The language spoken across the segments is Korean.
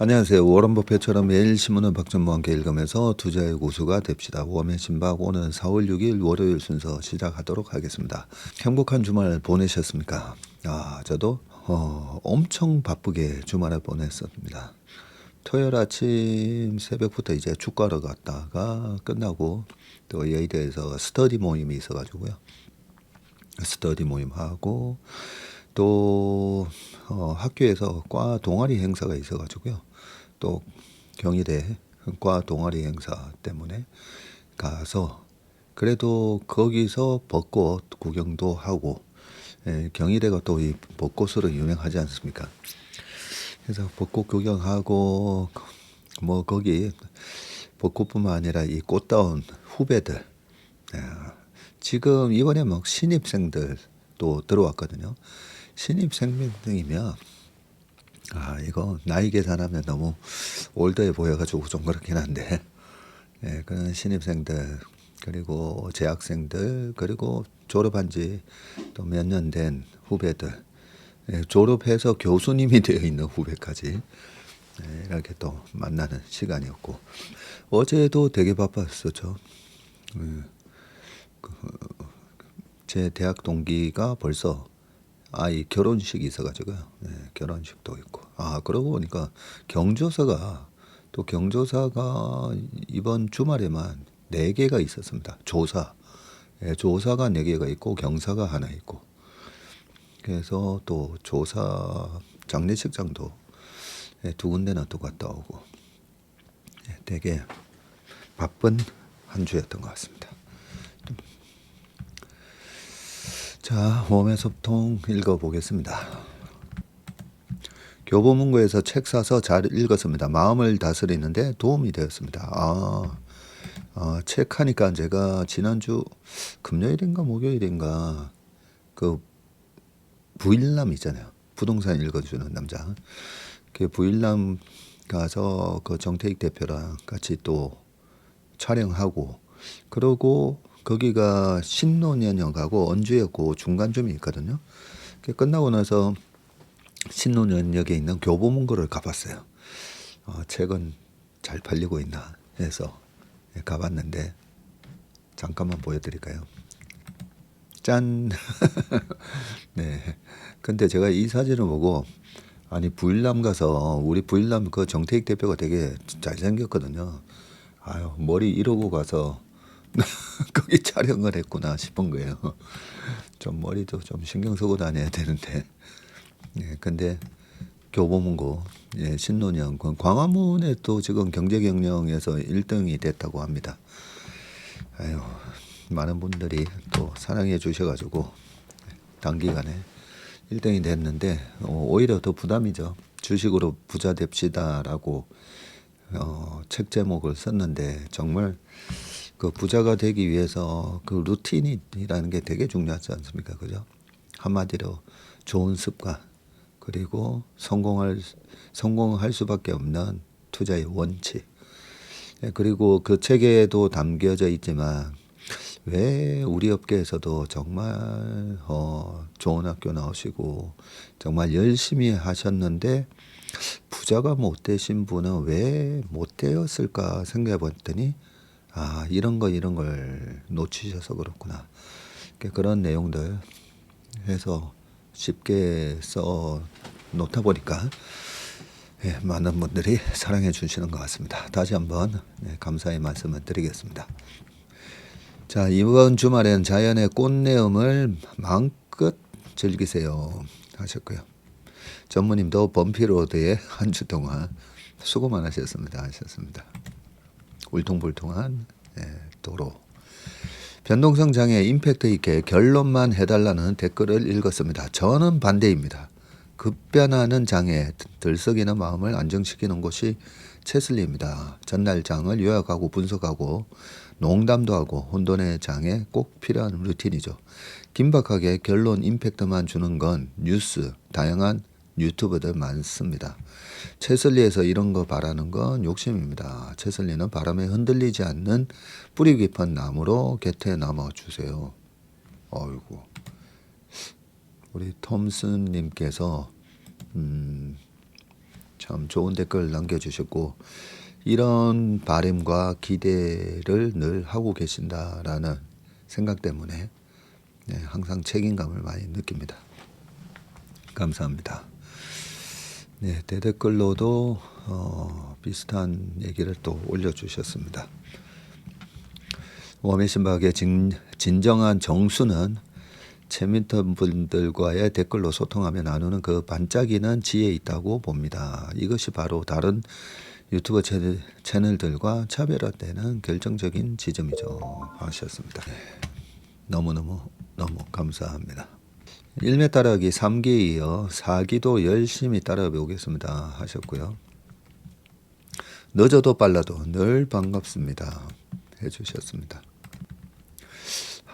안녕하세요. 워런 버핏처럼 매일 신문을 박전무와 함께 읽으면서 투자의 고수가 됩시다. 웜의 신박 오늘 4월 6일 월요일 순서 시작하도록 하겠습니다. 행복한 주말 보내셨습니까? 저도 엄청 바쁘게 주말을 보냈습니다. 토요일 아침 새벽부터 이제 축구하러 갔다가 끝나고 또 여의도에서 스터디 모임이 있어가지고요. 스터디 모임하고 또 학교에서 과 동아리 행사가 있어가지고요. 또 경희대 과 동아리 행사 때문에 가서 그래도 거기서 벚꽃 구경도 하고 경희대가 또 이 벚꽃으로 유명하지 않습니까? 그래서 벚꽃 구경하고 뭐 거기 벚꽃뿐만 아니라 이 꽃다운 후배들 지금 이번에 막 신입생들 또 들어왔거든요. 신입생이면 이거 나이 계산하면 너무 올드해 보여가지고 좀 그렇긴 한데 그런 신입생들 그리고 재학생들 그리고 졸업한 지 또 몇 년 된 후배들 졸업해서 교수님이 되어 있는 후배까지 이렇게 또 만나는 시간이었고 어제도 되게 바빴었죠. 제 대학 동기가 벌써 아이 결혼식이 있어가지고요. 결혼식도 있고. 그러고 보니까 경조사가 또 경조사가 이번 주말에만 4개가 있었습니다. 조사. 조사가 4개가 있고 경사가 하나 있고. 그래서 또 조사 장례식장도 2군데나 또 갔다 오고. 되게 바쁜 한 주였던 것 같습니다. 자, 웜의 소통 읽어보겠습니다. 교보문고에서 책 사서 잘 읽었습니다. 마음을 다스리는데 도움이 되었습니다. 책 하니까 제가 지난주 금요일인가 목요일인가 그 부일남 있잖아요. 부동산 읽어주는 남자. 그 부일남 가서 그 정태익 대표랑 같이 또 촬영하고 그러고 거기가 신논현역하고 언주였고 중간쯤이 있거든요. 끝나고 나서 신논현역에 있는 교보문고를 가봤어요. 책은 잘 팔리고 있나 해서 가봤는데 잠깐만 보여드릴까요? 짠. 네. 근데 제가 이 사진을 보고 아니 부일남 가서 우리 부일남 그 정태익 대표가 되게 잘생겼거든요. 머리 이러고 가서 거기 촬영을 했구나 싶은 거예요. 좀 머리도 좀 신경 쓰고 다녀야 되는데. 근데 교보문고 신논현 광화문에 또 지금 경제경영에서 1등이 됐다고 합니다. 많은 분들이 또 사랑해 주셔가지고 단기간에 1등이 됐는데 오히려 더 부담이죠. 주식으로 부자 됩시다라고 책 제목을 썼는데 정말 그 부자가 되기 위해서 그 루틴이라는 게 되게 중요하지 않습니까? 그죠? 한마디로 좋은 습관 그리고 성공할 수밖에 없는 투자의 원칙. 그리고 그 책에도 담겨져 있지만 왜 우리 업계에서도 정말 좋은 학교 나오시고 정말 열심히 하셨는데 부자가 못 되신 분은 왜 못 되었을까 생각해 봤더니 이런 걸 놓치셔서 그렇구나. 그런 내용들 해서 쉽게 써 놓다 보니까 많은 분들이 사랑해 주시는 것 같습니다. 다시 한번 감사의 말씀을 드리겠습니다. 자, 이번 주말엔 자연의 꽃내음을 마음껏 즐기세요 하셨고요. 전무님도 범피로드에 한 주 동안 수고 많으셨습니다 하셨습니다. 울퉁불퉁한 도로. 변동성 장애 임팩트 있게 결론만 해달라는 댓글을 읽었습니다. 저는 반대입니다. 급변하는 장애, 들썩이는 마음을 안정시키는 곳이 체슬리입니다. 전날 장을 요약하고 분석하고 농담도 하고 혼돈의 장에 꼭 필요한 루틴이죠. 긴박하게 결론 임팩트만 주는 건 뉴스, 다양한 유튜버들 많습니다. 채슬리에서 이런 거 바라는 건 욕심입니다. 채슬리는 바람에 흔들리지 않는 뿌리 깊은 나무로 곁에 남아주세요. 어이구. 우리 톰슨님께서 참 좋은 댓글 남겨주셨고 이런 바람과 기대를 늘 하고 계신다라는 생각 때문에 항상 책임감을 많이 느낍니다. 감사합니다. 네, 대댓글로도 비슷한 얘기를 또 올려주셨습니다. 워메신박의 진정한 정수는 재밌던 분들과의 댓글로 소통하며 나누는 그 반짝이는 지혜에 있다고 봅니다. 이것이 바로 다른 유튜버 채널들과 차별화되는 결정적인 지점이죠. 하셨습니다. 네, 너무 감사합니다. 1매 따라하기 3기에 이어 4기도 열심히 따라해 보겠습니다. 하셨고요. 늦어도 빨라도 늘 반갑습니다. 해주셨습니다.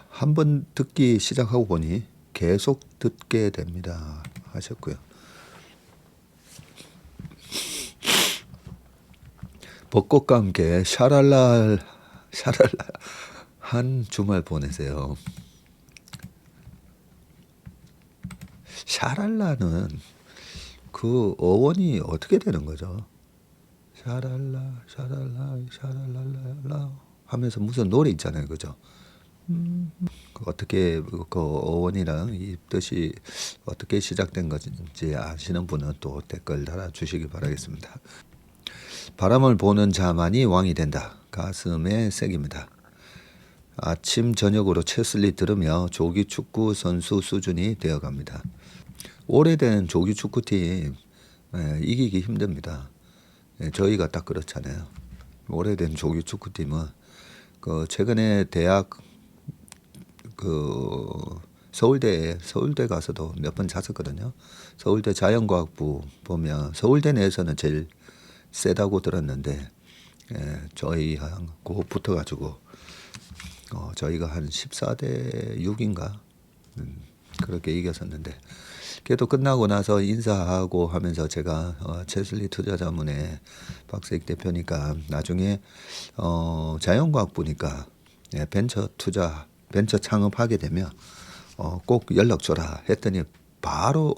한번 듣기 시작하고 보니 계속 듣게 됩니다. 하셨고요. 벚꽃과 함께 샤랄라 한 주말 보내세요. 샤랄라는 그 어원이 어떻게 되는 거죠? 샤랄라 하면서 무슨 노래 있잖아요, 그죠? 어떻게 그 어원이랑 이 뜻이 어떻게 시작된 건지 아시는 분은 또 댓글 달아주시기 바라겠습니다. 바람을 보는 자만이 왕이 된다. 가슴에 새깁니다. 아침 저녁으로 체슬리 들으며 조기 축구 선수 수준이 되어갑니다. 오래된 조기 축구팀 이기기 힘듭니다. 저희가 딱 그렇잖아요. 오래된 조기 축구팀은 그 최근에 대학 그 서울대 가서도 몇 번 잤었거든요. 서울대 자연과학부 보면 서울대 내에서는 제일 세다고 들었는데 저희하고 붙어가지고 저희가 한 14대 6인가 그렇게 이겼었는데 그래도 끝나고 나서 인사하고 하면서 제가 체슬리 투자자문회 박세익 대표니까 나중에 자연과학부니까 벤처 창업하게 되면 꼭 연락 줘라 했더니 바로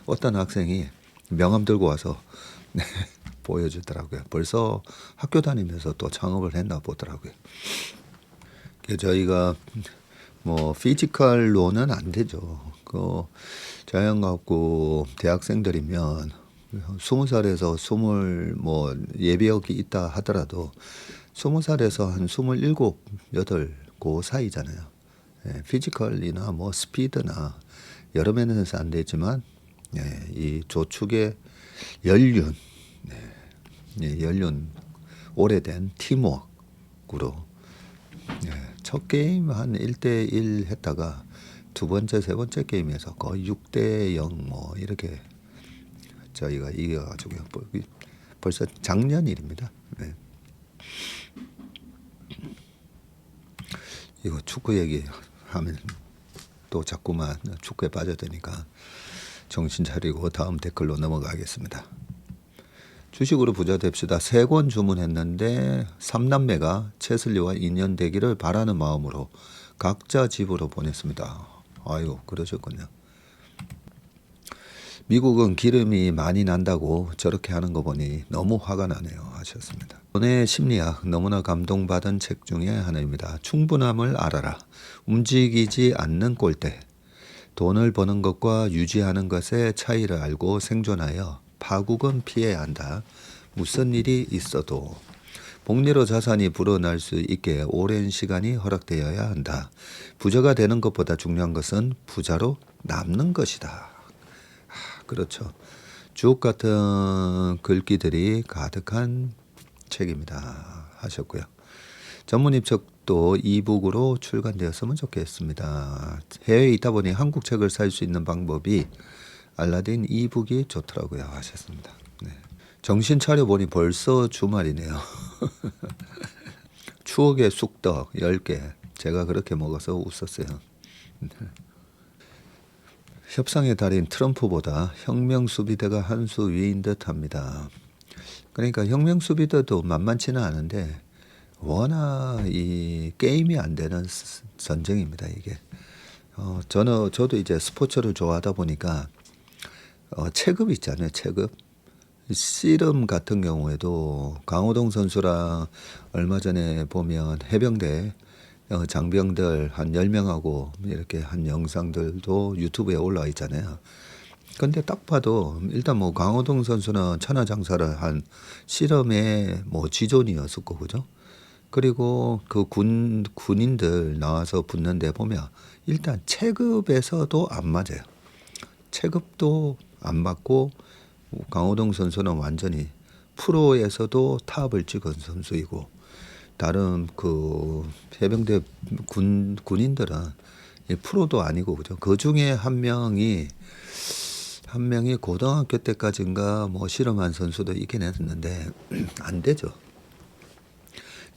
어떤 학생이 명함 들고 와서 보여주더라고요. 벌써 학교 다니면서 또 창업을 했나 보더라고요. 저희가 뭐 피지컬로는 안 되죠. 그 자연과학부 대학생들이면 20살에서 20 뭐 예비역이 있다 하더라도 20살에서 한 27, 8 그 사이잖아요. 피지컬이나 뭐 스피드나 여러 면에서 안 되지만 이 조축의 연륜, 연륜 오래된 팀워크로 첫 게임 한 1대1 했다가 두 번째, 세 번째 게임에서 거의 6대0 뭐 이렇게 저희가 이겨가지고요. 벌써 작년 일입니다. 이거 축구 얘기하면 또 자꾸만 축구에 빠져드니까 정신 차리고 다음 댓글로 넘어가겠습니다. 주식으로 부자 됩시다. 3권 주문했는데 3남매가 체슬리와 인연되기를 바라는 마음으로 각자 집으로 보냈습니다. 아유, 그러셨군요. 미국은 기름이 많이 난다고 저렇게 하는 거 보니 너무 화가 나네요. 하셨습니다. 돈의 심리학 너무나 감동받은 책 중에 하나입니다. 충분함을 알아라. 움직이지 않는 꼴대. 돈을 버는 것과 유지하는 것의 차이를 알고 생존하여 파국은 피해야 한다. 무슨 일이 있어도 복리로 자산이 불어날 수 있게 오랜 시간이 허락되어야 한다. 부자가 되는 것보다 중요한 것은 부자로 남는 것이다. 그렇죠. 주옥 같은 글귀들이 가득한 책입니다. 하셨고요. 전문 입책도 이북으로 출간되었으면 좋겠습니다. 해외에 있다 보니 한국 책을 살 수 있는 방법이 알라딘 이북이 좋더라고요. 하셨습니다. 정신 차려보니 벌써 주말이네요. 추억의 쑥떡 10개. 제가 그렇게 먹어서 웃었어요. 협상의 달인 트럼프보다 혁명수비대가 한 수 위인 듯합니다. 그러니까 혁명수비대도 만만치는 않은데 워낙 이 게임이 안 되는 전쟁입니다. 이게. 저도 이제 스포츠를 좋아하다 보니까 체급 있잖아요. 체급. 씨름 같은 경우에도 강호동 선수랑 얼마 전에 보면 해병대 장병들 한 10명하고 이렇게 한 영상들도 유튜브에 올라와 있잖아요. 근데 딱 봐도 일단 뭐 강호동 선수는 천하장사를 한 씨름의 뭐 지존이었었고 그죠? 그리고 그 군인들 나와서 붙는데 보면 일단 체급에서도 안 맞아요. 체급도 안 맞고 강호동 선수는 완전히 프로에서도 탑을 찍은 선수이고 다른 그 해병대 군인들은 프로도 아니고 그죠. 그 중에 한 명이 고등학교 때까지인가 뭐 실험한 선수도 있긴 했는데 안 되죠.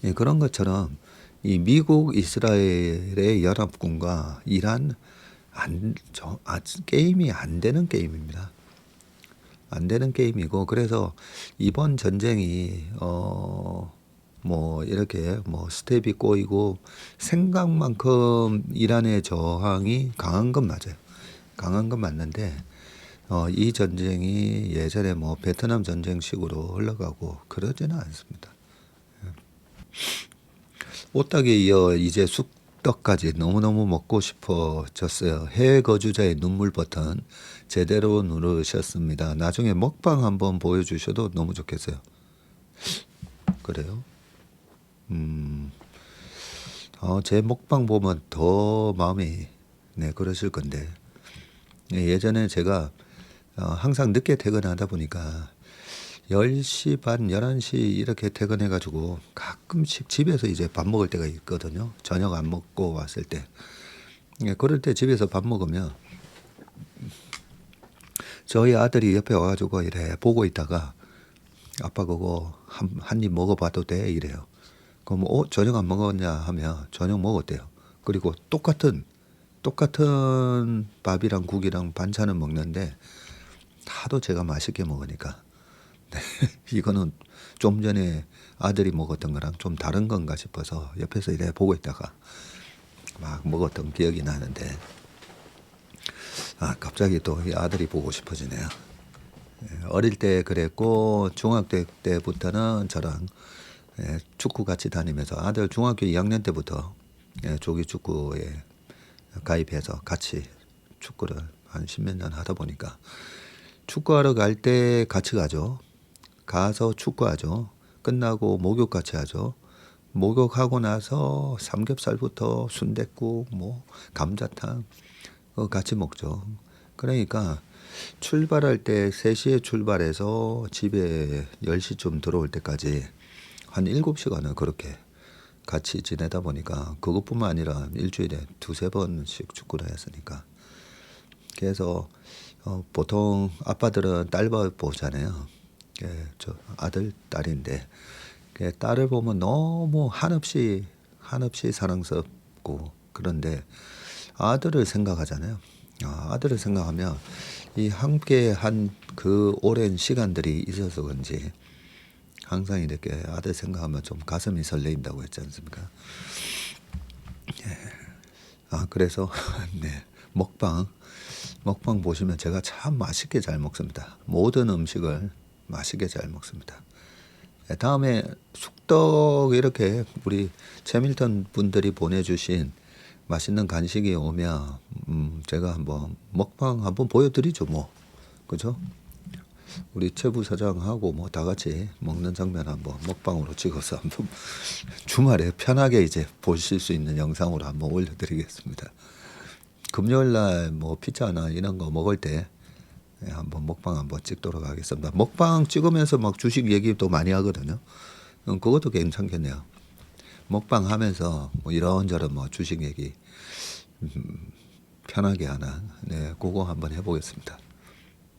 예, 그런 것처럼 이 미국 이스라엘의 연합군과 이란 게임이 안 되는 게임입니다. 안 되는 게임이고 그래서 이번 전쟁이 뭐 이렇게 뭐 스텝이 꼬이고 생각만큼 이란의 저항이 강한 건 맞아요. 강한 건 맞는데 이 전쟁이 예전에 뭐 베트남 전쟁식으로 흘러가고 그러지는 않습니다. 오딱에 이어 이제 쑥떡까지 너무너무 먹고 싶어졌어요. 해외 거주자의 눈물 버튼 제대로 누르셨습니다. 나중에 먹방 한번 보여주셔도 너무 좋겠어요. 그래요? 제 먹방 보면 더 마음이 네 그러실 건데 예전에 제가 항상 늦게 퇴근하다 보니까 10시 반, 11시 이렇게 퇴근해가지고 가끔씩 집에서 이제 밥 먹을 때가 있거든요. 저녁 안 먹고 왔을 때. 예, 그럴 때 집에서 밥 먹으면 저희 아들이 옆에 와가지고 이래 보고 있다가 아빠 그거 한 입 먹어봐도 돼? 이래요. 그럼 저녁 안 먹었냐 하면 저녁 먹었대요. 그리고 똑같은 밥이랑 국이랑 반찬은 먹는데 하도 제가 맛있게 먹으니까 네, 이거는 좀 전에 아들이 먹었던 거랑 좀 다른 건가 싶어서 옆에서 이래 보고 있다가 막 먹었던 기억이 나는데 갑자기 또 이 아들이 보고 싶어지네요. 어릴 때 그랬고 중학교 때부터는 저랑 축구 같이 다니면서 아들 중학교 2학년 때부터 조기 축구에 가입해서 같이 축구를 한 10몇 년 하다 보니까 축구하러 갈 때 같이 가죠. 가서 축구하죠. 끝나고 목욕 같이 하죠. 목욕하고 나서 삼겹살부터 순댓국, 뭐 감자탕 같이 먹죠. 그러니까 출발할 때 3시에 출발해서 집에 10시쯤 들어올 때까지 한 7시간을 그렇게 같이 지내다 보니까 그것뿐만 아니라 일주일에 2-3번씩 축구를 했으니까 그래서 보통 아빠들은 딸 보잖아요. 저 아들 딸인데 딸을 보면 너무 한없이 사랑스럽고 그런데 아들을 생각하잖아요. 아들을 생각하면 이 함께 한 그 오랜 시간들이 있어서 그런지 항상 이렇게 아들 생각하면 좀 가슴이 설레인다고 했지 않습니까? 그래서 네 먹방 보시면 제가 참 맛있게 잘 먹습니다. 모든 음식을 맛있게 잘 먹습니다. 다음에 쑥떡 이렇게 우리 채밀턴 분들이 보내주신 맛있는 간식이 오면 제가 한번 먹방 한번 보여드리죠 뭐 그죠? 우리 최 부사장하고 뭐 다 같이 먹는 장면 한번 먹방으로 찍어서 한번 주말에 편하게 이제 보실 수 있는 영상으로 한번 올려드리겠습니다. 금요일 날 뭐 피자나 이런 거 먹을 때 한번 먹방 한번 찍도록 하겠습니다. 먹방 찍으면서 막 주식 얘기도 많이 하거든요. 그것도 괜찮겠네요. 먹방 하면서 뭐 이런저런 뭐 주식 얘기 편하게 하는 그거 한번 해보겠습니다.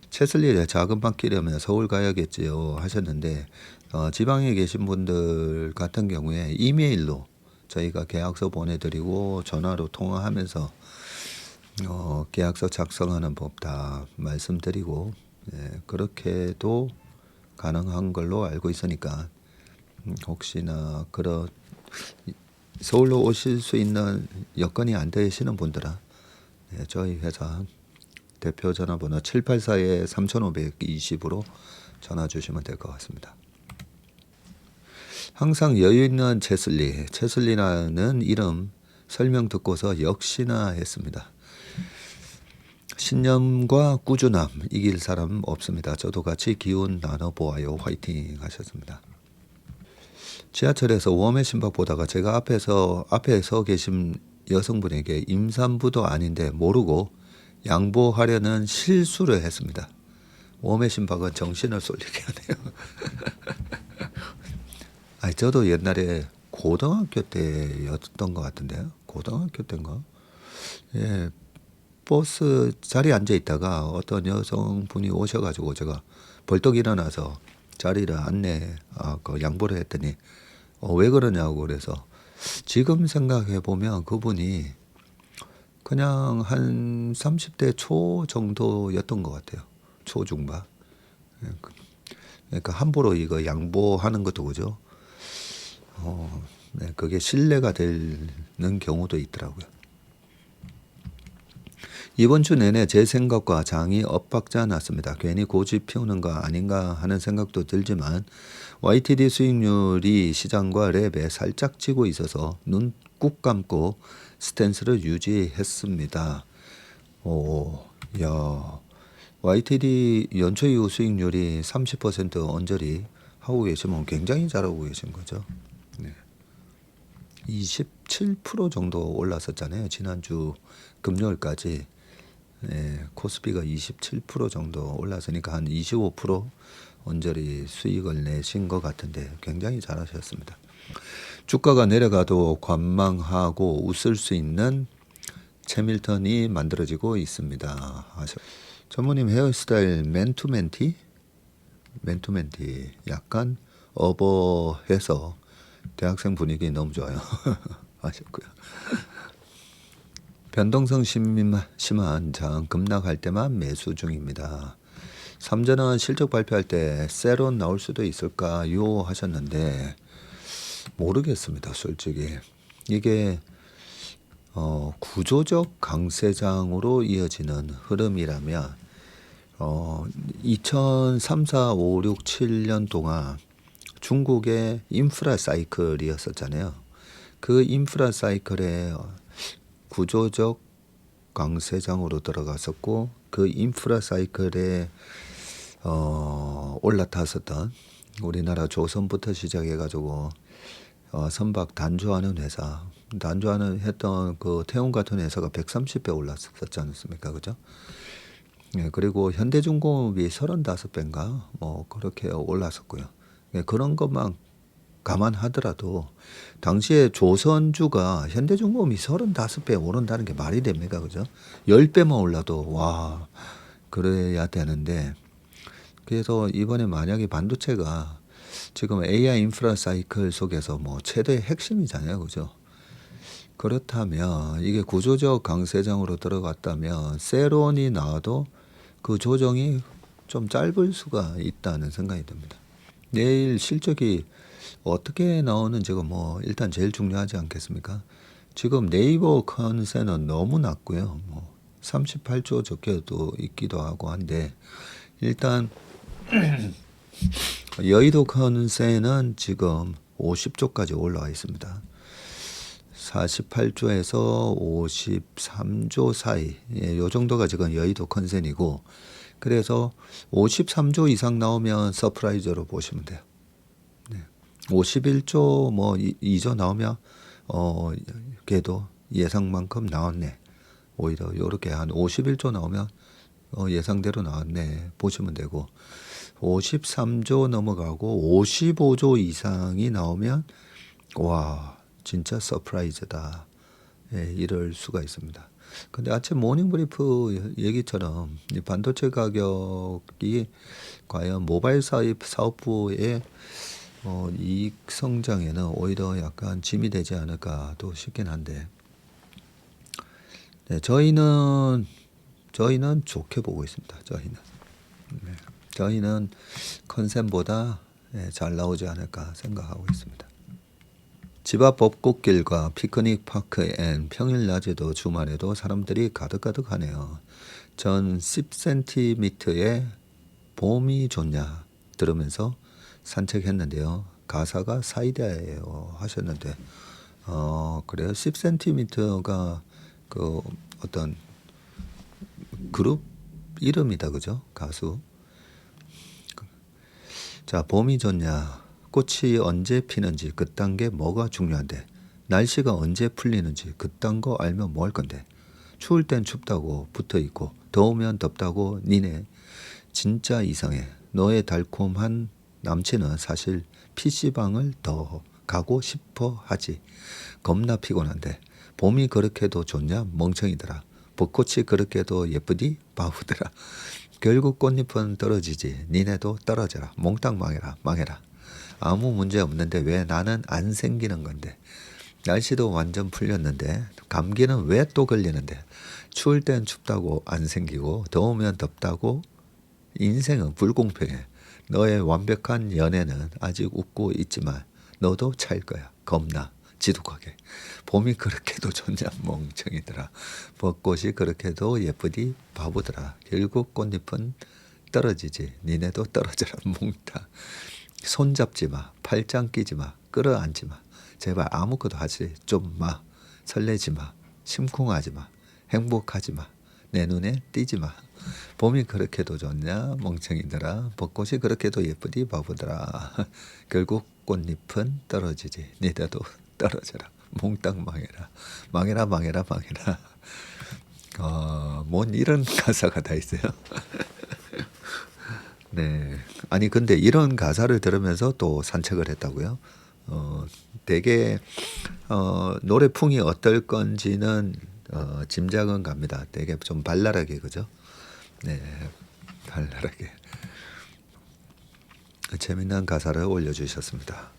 채슬리에 작은 방 끼려면 서울 가야겠지요 하셨는데 지방에 계신 분들 같은 경우에 이메일로 저희가 계약서 보내드리고 전화로 통화하면서 계약서 작성하는 법 다 말씀드리고 그렇게도 가능한 걸로 알고 있으니까 혹시나 서울로 오실 수 있는 여건이 안 되시는 분들은 저희 회사 대표 전화번호 784-3520으로 전화 주시면 될 것 같습니다. 항상 여유 있는 채슬리라는 이름 설명 듣고서 역시나 했습니다. 신념과 꾸준함 이길 사람 없습니다. 저도 같이 기운 나눠보아요. 화이팅 하셨습니다. 지하철에서 웜의 심박 보다가 제가 앞에 서 계신 여성분에게 임산부도 아닌데 모르고 양보하려는 실수를 했습니다. 웜의 심박은 정신을 쏠리게 하네요. 아니, 저도 옛날에 고등학교 때였던 것 같은데요. 고등학교 때인가? 예, 버스 자리에 앉아 있다가 어떤 여성분이 오셔가지고 제가 벌떡 일어나서 자리를 양보를 했더니 왜 그러냐고 그래서 지금 생각해 보면 그분이 그냥 한 30대 초 정도였던 것 같아요. 초중반. 그러니까 함부로 이거 양보하는 것도 그죠. 네, 그게 신뢰가 되는 경우도 있더라고요. 이번 주 내내 제 생각과 장이 엇박자 났습니다. 괜히 고집 피우는 거 아닌가 하는 생각도 들지만 YTD 수익률이 시장과 랩에 살짝 지고 있어서 눈 꾹 감고 스탠스를 유지했습니다. YTD 연초 이후 수익률이 30% 언저리 하고 계시면 굉장히 잘하고 계신 거죠. 네. 27% 정도 올랐었잖아요. 지난주 금요일까지. 네, 코스피가 27% 정도 올랐으니까 한 25% 언저리 수익을 내신 것 같은데 굉장히 잘하셨습니다. 주가가 내려가도 관망하고 웃을 수 있는 채밀턴이 만들어지고 있습니다. 전무님 헤어스타일 맨투맨티 약간 어버해서 대학생 분위기 너무 좋아요. 하셨고요. 변동성 심한 장 급락할 때만 매수 중입니다. 삼전은 실적 발표할 때 세론 나올 수도 있을까요 하셨는데 모르겠습니다. 솔직히 이게 구조적 강세장으로 이어지는 흐름이라면 2003, 4, 5, 6, 7년 동안 중국의 인프라 사이클이었었잖아요. 그 인프라 사이클에 구조적 강세장으로 들어갔었고 그 인프라 사이클에 올라탔었던 우리나라 조선부터 시작해가지고 선박 단조하는 회사, 했던 그 태운 같은 회사가 130배 올랐었지 않습니까, 그죠? 예, 그리고 현대중공업이 35배인가 뭐 그렇게 올랐었고요. 예, 그런 것만 감안하더라도 당시에 조선주가 현대중공업이 35배 오른다는 게 말이 됩니까, 그죠? 10배만 올라도 와 그래야 되는데 그래서 이번에 만약에 반도체가 지금 AI 인프라 사이클 속에서 뭐 최대의 핵심이잖아요, 그죠? 그렇다면 이게 구조적 강세장으로 들어갔다면 세론이 나와도 그 조정이 좀 짧을 수가 있다는 생각이 듭니다. 내일 실적이 어떻게 나오는지가 뭐 일단 제일 중요하지 않겠습니까? 지금 네이버 컨센은 너무 낮고요. 뭐 38조 적혀도 있기도 하고 한데 일단 여의도 컨센은 지금 50조까지 올라와 있습니다. 48조에서 53조 사이, 요 정도가 지금 여의도 컨센이고, 그래서 53조 이상 나오면 서프라이즈로 보시면 돼요. 네. 51조 뭐 2조 나오면 그래도 예상만큼 나왔네. 오히려 이렇게 한 51조 나오면 예상대로 나왔네 보시면 되고 53조 넘어가고 55조 이상이 나오면 와 진짜 서프라이즈다. 예, 이럴 수가 있습니다. 근데 아침 모닝브리프 얘기처럼 이 반도체 가격이 과연 모바일 사업부의 이익 성장에는 오히려 약간 짐이 되지 않을까도 싶긴 한데 네, 저희는 좋게 보고 있습니다. 저희는 컨센보다 잘 나오지 않을까 생각하고 있습니다. 집 앞 벚꽃길과 피크닉 파크엔 평일 낮에도 주말에도 사람들이 가득가득하네요. 전 10cm의 봄이 좋냐 들으면서 산책했는데요. 가사가 사이다예요 하셨는데 그래요? 10cm가 그 어떤 그룹 이름이다 그죠? 가수. 자, 봄이 좋냐? 꽃이 언제 피는지 그딴 게 뭐가 중요한데, 날씨가 언제 풀리는지 그딴 거 알면 뭐 할 건데, 추울 땐 춥다고 붙어 있고 더우면 덥다고 니네 진짜 이상해. 너의 달콤한 남친은 사실 PC방을 더 가고 싶어 하지. 겁나 피곤한데 봄이 그렇게도 좋냐 멍청이들아. 벚꽃이 그렇게도 예쁘디 바보들아. 결국 꽃잎은 떨어지지. 니네도 떨어져라. 몽땅 망해라. 망해라. 아무 문제 없는데 왜 나는 안 생기는 건데. 날씨도 완전 풀렸는데 감기는 왜 또 걸리는데. 추울 땐 춥다고 안 생기고 더우면 덥다고. 인생은 불공평해. 너의 완벽한 연애는 아직 웃고 있지만 너도 차일 거야. 겁나 지독하게. 봄이 그렇게도 좋냐 멍청이들아. 벚꽃이 그렇게도 예쁘디 바보들아. 결국 꽃잎은 떨어지지. 니네도 떨어져라 몽타. 손잡지 마. 팔짱 끼지 마. 끌어안지 마. 제발 아무것도 하지 좀 마. 설레지 마. 심쿵하지 마. 행복하지 마. 내 눈에 띄지 마. 봄이 그렇게도 좋냐 멍청이들아. 벚꽃이 그렇게도 예쁘디 바보들아. 결국 꽃잎은 떨어지지. 니네도 떨어져라. 몽땅 망해라. 망해라 망해라 망해라. 뭔 이런 가사가 다 있어요. 네. 아니 근데 이런 가사를 들으면서 또 산책을 했다고요? 되게 노래풍이 어떨 건지는 짐작은 갑니다. 되게 좀 발랄하게 그죠? 네, 발랄하게 재미난 가사를 올려주셨습니다.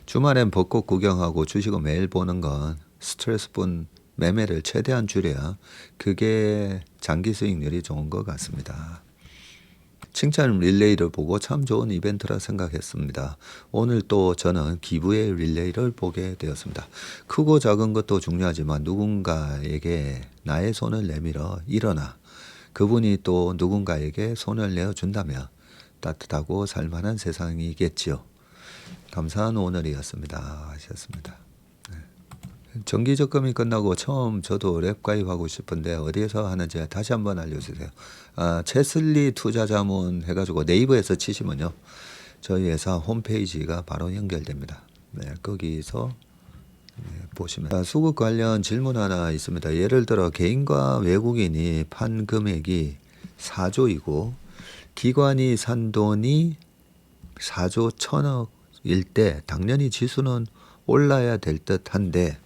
주말엔 벚꽃 구경하고 주식을 매일 보는 건 스트레스뿐 매매를 최대한 줄여야 그게 장기 수익률이 좋은 것 같습니다. 칭찬 릴레이를 보고 참 좋은 이벤트라 생각했습니다. 오늘 또 저는 기부의 릴레이를 보게 되었습니다. 크고 작은 것도 중요하지만 누군가에게 나의 손을 내밀어 일어나 그분이 또 누군가에게 손을 내어준다면 따뜻하고 살만한 세상이겠지요. 감사한 오늘이었습니다 하셨습니다. 정기적금이 끝나고 처음 저도 랩 가입하고 싶은데 어디에서 하는지 다시 한번 알려주세요. 체슬리 투자자문 해가지고 네이버에서 치시면요. 저희 회사 홈페이지가 바로 연결됩니다. 네, 거기서 보시면 수급 관련 질문 하나 있습니다. 예를 들어 개인과 외국인이 판 금액이 4조이고 기관이 산 돈이 4조 1천억일 때 당연히 지수는 올라야 될 듯한데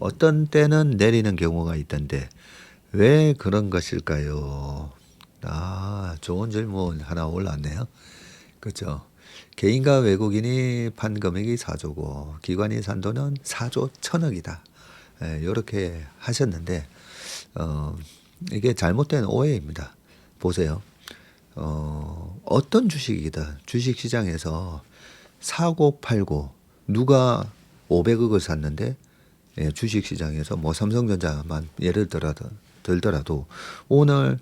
어떤 때는 내리는 경우가 있던데 왜 그런 것일까요? 좋은 질문 하나 올랐네요. 그렇죠. 개인과 외국인이 판 금액이 4조고 기관이 산 돈은 4조 1천억이다. 이렇게 하셨는데 이게 잘못된 오해입니다. 보세요. 어떤 주식이든 주식시장에서 사고 팔고 누가 500억을 샀는데 주식시장에서 뭐 삼성전자만 예를 들더라도 오늘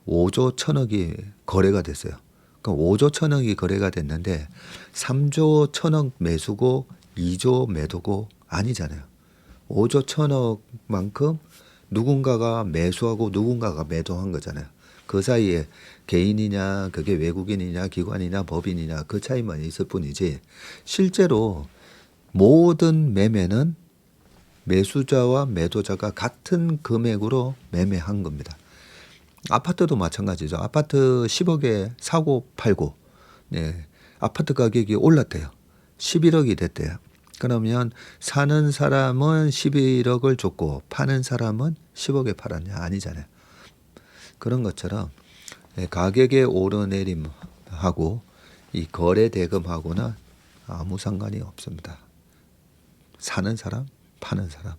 5조 1천억이 거래가 됐어요. 그럼 5조 1천억이 거래가 됐는데 3조 1천억 매수고 2조 매도고 아니잖아요. 5조 1천억만큼 누군가가 매수하고 누군가가 매도한 거잖아요. 그 사이에 개인이냐 그게 외국인이냐 기관이냐 법인이냐 그 차이만 있을 뿐이지 실제로 모든 매매는 매수자와 매도자가 같은 금액으로 매매한 겁니다. 아파트도 마찬가지죠. 아파트 10억에 사고 팔고 아파트 가격이 올랐대요. 11억이 됐대요. 그러면 사는 사람은 11억을 줬고 파는 사람은 10억에 팔았냐? 아니잖아요. 그런 것처럼 가격의 오르내림하고 이 거래 대금하고는 아무 상관이 없습니다. 사는 사람, 파는 사람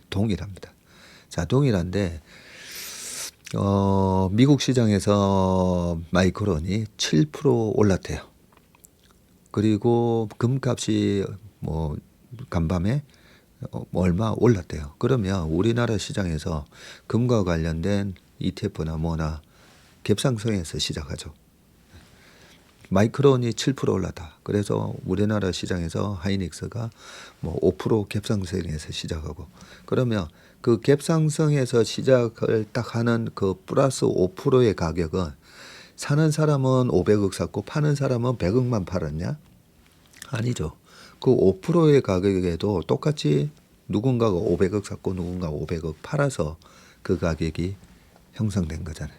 동일합니다. 자, 동일한데 미국 시장에서 마이크론이 7% 올랐대요. 그리고 금값이 뭐 간밤에 얼마 올랐대요. 그러면 우리나라 시장에서 금과 관련된 ETF나 뭐나 갭상승에서 시작하죠. 마이크론이 7% 올랐다. 그래서 우리나라 시장에서 하이닉스가 뭐 5% 갭상승에서 시작하고, 그러면 그 갭상승에서 시작을 딱 하는 그 플러스 5%의 가격은 사는 사람은 500억 샀고 파는 사람은 100억만 팔았냐? 아니죠. 그 5%의 가격에도 똑같이 누군가가 500억 샀고 누군가 500억 팔아서 그 가격이 형성된 거잖아요.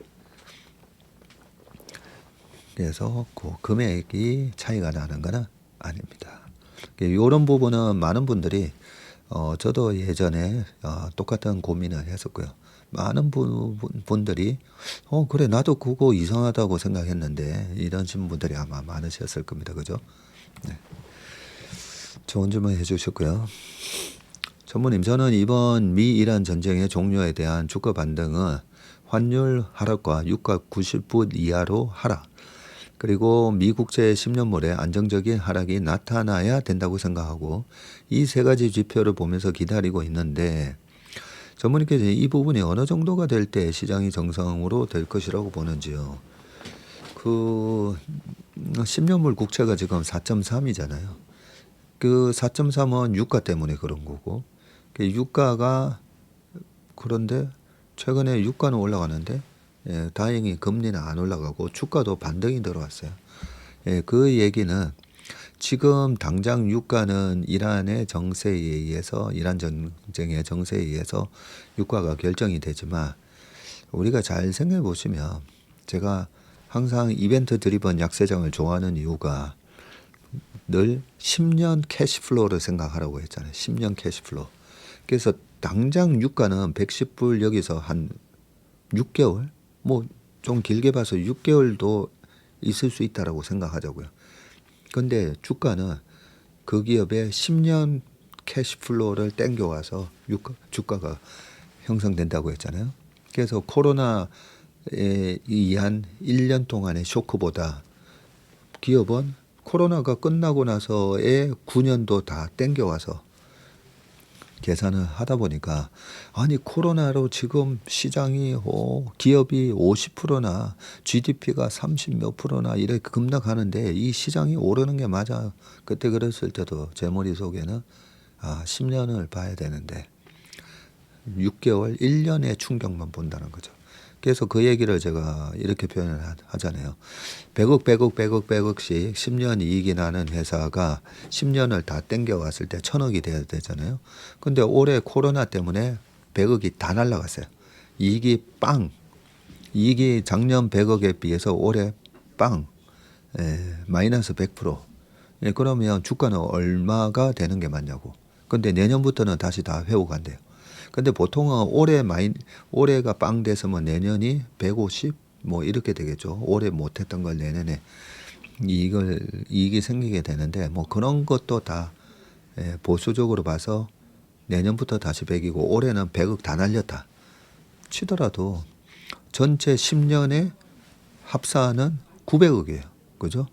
그래서 그 금액이 차이가 나는 건 아닙니다. 이런 부분은 많은 분들이 저도 예전에 똑같은 고민을 했었고요. 많은 분들이 그래 나도 그거 이상하다고 생각했는데 이러신 분들이 아마 많으셨을 겁니다. 그죠? 네. 좋은 질문 해주셨고요. 전무님, 저는 이번 미-이란 전쟁의 종료에 대한 주가 반등은 환율 하락과 유가 90불 이하로 하락, 그리고 미국제 10년물의 안정적인 하락이 나타나야 된다고 생각하고 이 세 가지 지표를 보면서 기다리고 있는데, 전무님께서 이 부분이 어느 정도가 될 때 시장이 정상으로 될 것이라고 보는지요. 그 10년물 국채가 지금 4.3이잖아요. 그 4.3은 유가 때문에 그런 거고, 그 유가가, 그런데 최근에 유가는 올라가는데 다행히 금리는 안 올라가고 주가도 반등이 들어왔어요. 그 얘기는 지금 당장 유가는 이란의 정세에 의해서, 이란 전쟁의 정세에 의해서 유가가 결정이 되지만, 우리가 잘 생각해 보시면, 제가 항상 이벤트 드리븐 약세장을 좋아하는 이유가 늘 10년 캐시플로우를 생각하라고 했잖아요. 10년 캐시플로우. 그래서 당장 유가는 110불 여기서 한 6개월, 뭐 좀 길게 봐서 6개월도 있을 수 있다라고 생각하자고요. 근데 주가는 그 기업의 10년 캐시플로우를 땡겨와서 주가가 형성된다고 했잖아요. 그래서 코로나에 의한 1년 동안의 쇼크보다 기업은 코로나가 끝나고 나서의 9년도 다 땡겨와서 계산을 하다 보니까, 아니 코로나로 지금 시장이 기업이 50%나 GDP가 30 몇 %나 이렇게 급락하는데 이 시장이 오르는 게 맞아. 그때 그랬을 때도 제 머릿속에는 10년을 봐야 되는데 6개월, 1년의 충격만 본다는 거죠. 그래서 그 얘기를 제가 이렇게 표현을 하잖아요. 100억씩 10년 이익이 나는 회사가 10년을 다 땡겨왔을 때 1000억이 돼야 되잖아요. 근데 올해 코로나 때문에 100억이 다 날라갔어요. 이익이 빵. 이익이 작년 100억에 비해서 올해 빵. 마이너스 100%. 그러면 주가는 얼마가 되는 게 맞냐고. 근데 내년부터는 다시 다 회복한대요. 근데 보통은 올해가 빵 됐으면 내년이 150 뭐 이렇게 되겠죠. 올해 못했던 걸 내년에 이익이 생기게 되는데, 뭐 그런 것도 다 보수적으로 봐서 내년부터 다시 100이고 올해는 100억 다 날렸다 치더라도 전체 10년의 합산은 900억이에요. 그죠?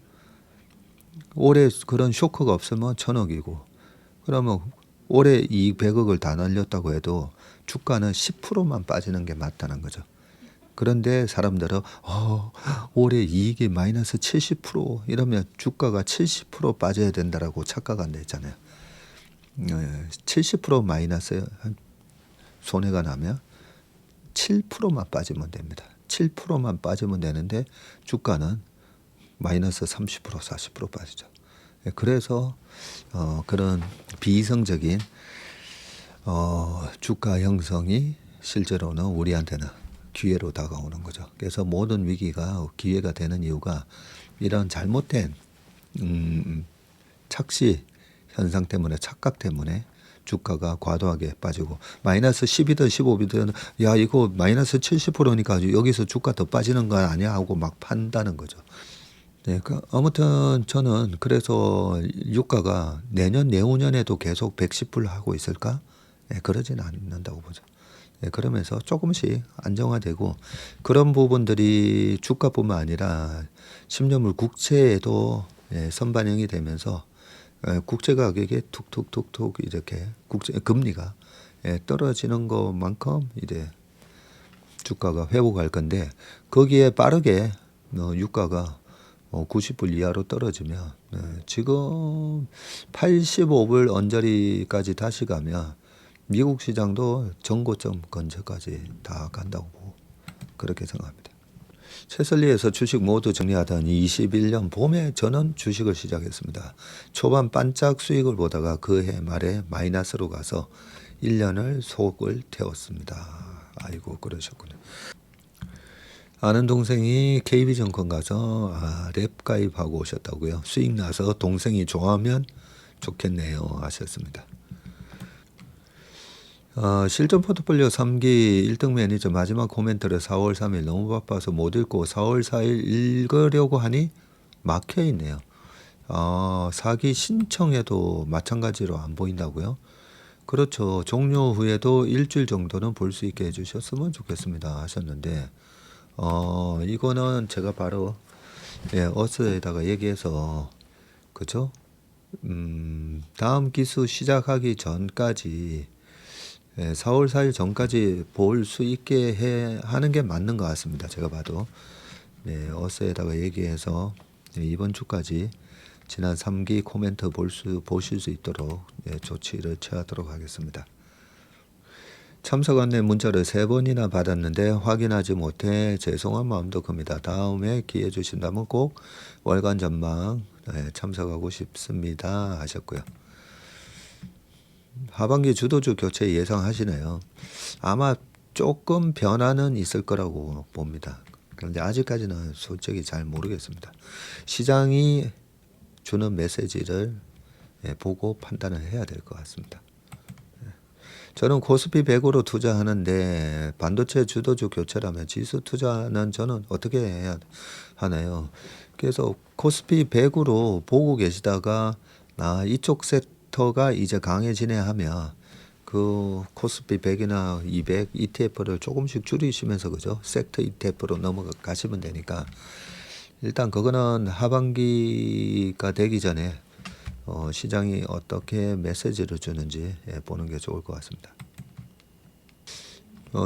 올해 그런 쇼크가 없으면 1000억이고, 그러면 올해 이익 100억을 다 날렸다고 해도 주가는 10%만 빠지는 게 맞다는 거죠. 그런데 사람들은 올해 이익이 마이너스 70% 이러면 주가가 70% 빠져야 된다라고 착각한다 했잖아요. 70% 마이너스 손해가 나면 7%만 빠지면 됩니다. 7%만 빠지면 되는데 주가는 마이너스 30% 40% 빠지죠. 그래서 그런 비이성적인 주가 형성이 실제로는 우리한테는 기회로 다가오는 거죠. 그래서 모든 위기가 기회가 되는 이유가 이런 잘못된 착시 현상 때문에, 착각 때문에 주가가 과도하게 빠지고, 마이너스 10이든 15이든 야 이거 마이너스 70%니까 여기서 주가 더 빠지는 거 아니야 하고 막 판다는 거죠. 네, 아무튼 저는 그래서 유가가 내년 내후년에도 계속 110불 하고 있을까? 네, 그러지는 않는다고 보죠. 네, 그러면서 조금씩 안정화되고, 그런 부분들이 주가뿐만 아니라 10년물 국채에도 선반영이 되면서 국채 가격이 툭툭툭툭 이렇게 금리가 떨어지는 것만큼 이제 주가가 회복할 건데, 거기에 빠르게 유가가 90불 이하로 떨어지면 지금 85불 언저리까지 다시 가면 미국 시장도 전고점 근처까지 다 간다고 그렇게 생각합니다. 채설리에서 주식 모두 정리하던 21년 봄에 저는 주식을 시작했습니다. 초반 반짝 수익을 보다가 그해 말에 마이너스로 가서 1년을 속을 태웠습니다. 아이고 그러셨군요. 아는 동생이 KB증권 가서 랩 가입하고 오셨다고요. 수익 나서 동생이 좋아하면 좋겠네요 하셨습니다. 실전 포트폴리오 3기 1등 매니저 마지막 코멘트를 4월 3일 너무 바빠서 못 읽고 4월 4일 읽으려고 하니 막혀 있네요. 4기 신청해도 마찬가지로 안 보인다고요? 그렇죠. 종료 후에도 일주일 정도는 볼 수 있게 해주셨으면 좋겠습니다 하셨는데 이거는 제가 바로 어스에다가 얘기해서 그죠? 다음 기수 시작하기 전까지 4월 4일 전까지 볼 수 있게 하는 게 맞는 것 같습니다. 제가 봐도 어스에다가 얘기해서 이번 주까지 지난 3기 코멘트 보실 수 있도록 조치를 취하도록 하겠습니다. 참석 안내 문자를 3번이나 받았는데 확인하지 못해 죄송한 마음도 큽니다. 다음에 기회 주신다면 꼭 월간 전망 참석하고 싶습니다 하셨고요. 하반기 주도주 교체 예상하시네요. 아마 조금 변화는 있을 거라고 봅니다. 그런데 아직까지는 솔직히 잘 모르겠습니다. 시장이 주는 메시지를 보고 판단을 해야 될 것 같습니다. 저는 코스피 100으로 투자하는데 반도체 주도주 교체라면 지수 투자는 저는 어떻게 해야 하나요? 그래서 코스피 100으로 보고 계시다가 이쪽 섹터가 이제 강해지네 하면 그 코스피 100이나 200 ETF를 조금씩 줄이시면서 그죠? 섹터 ETF로 넘어가시면 되니까 일단 그거는 하반기가 되기 전에 시장이 어떻게 메시지를 주는지 보는 게 좋을 것 같습니다.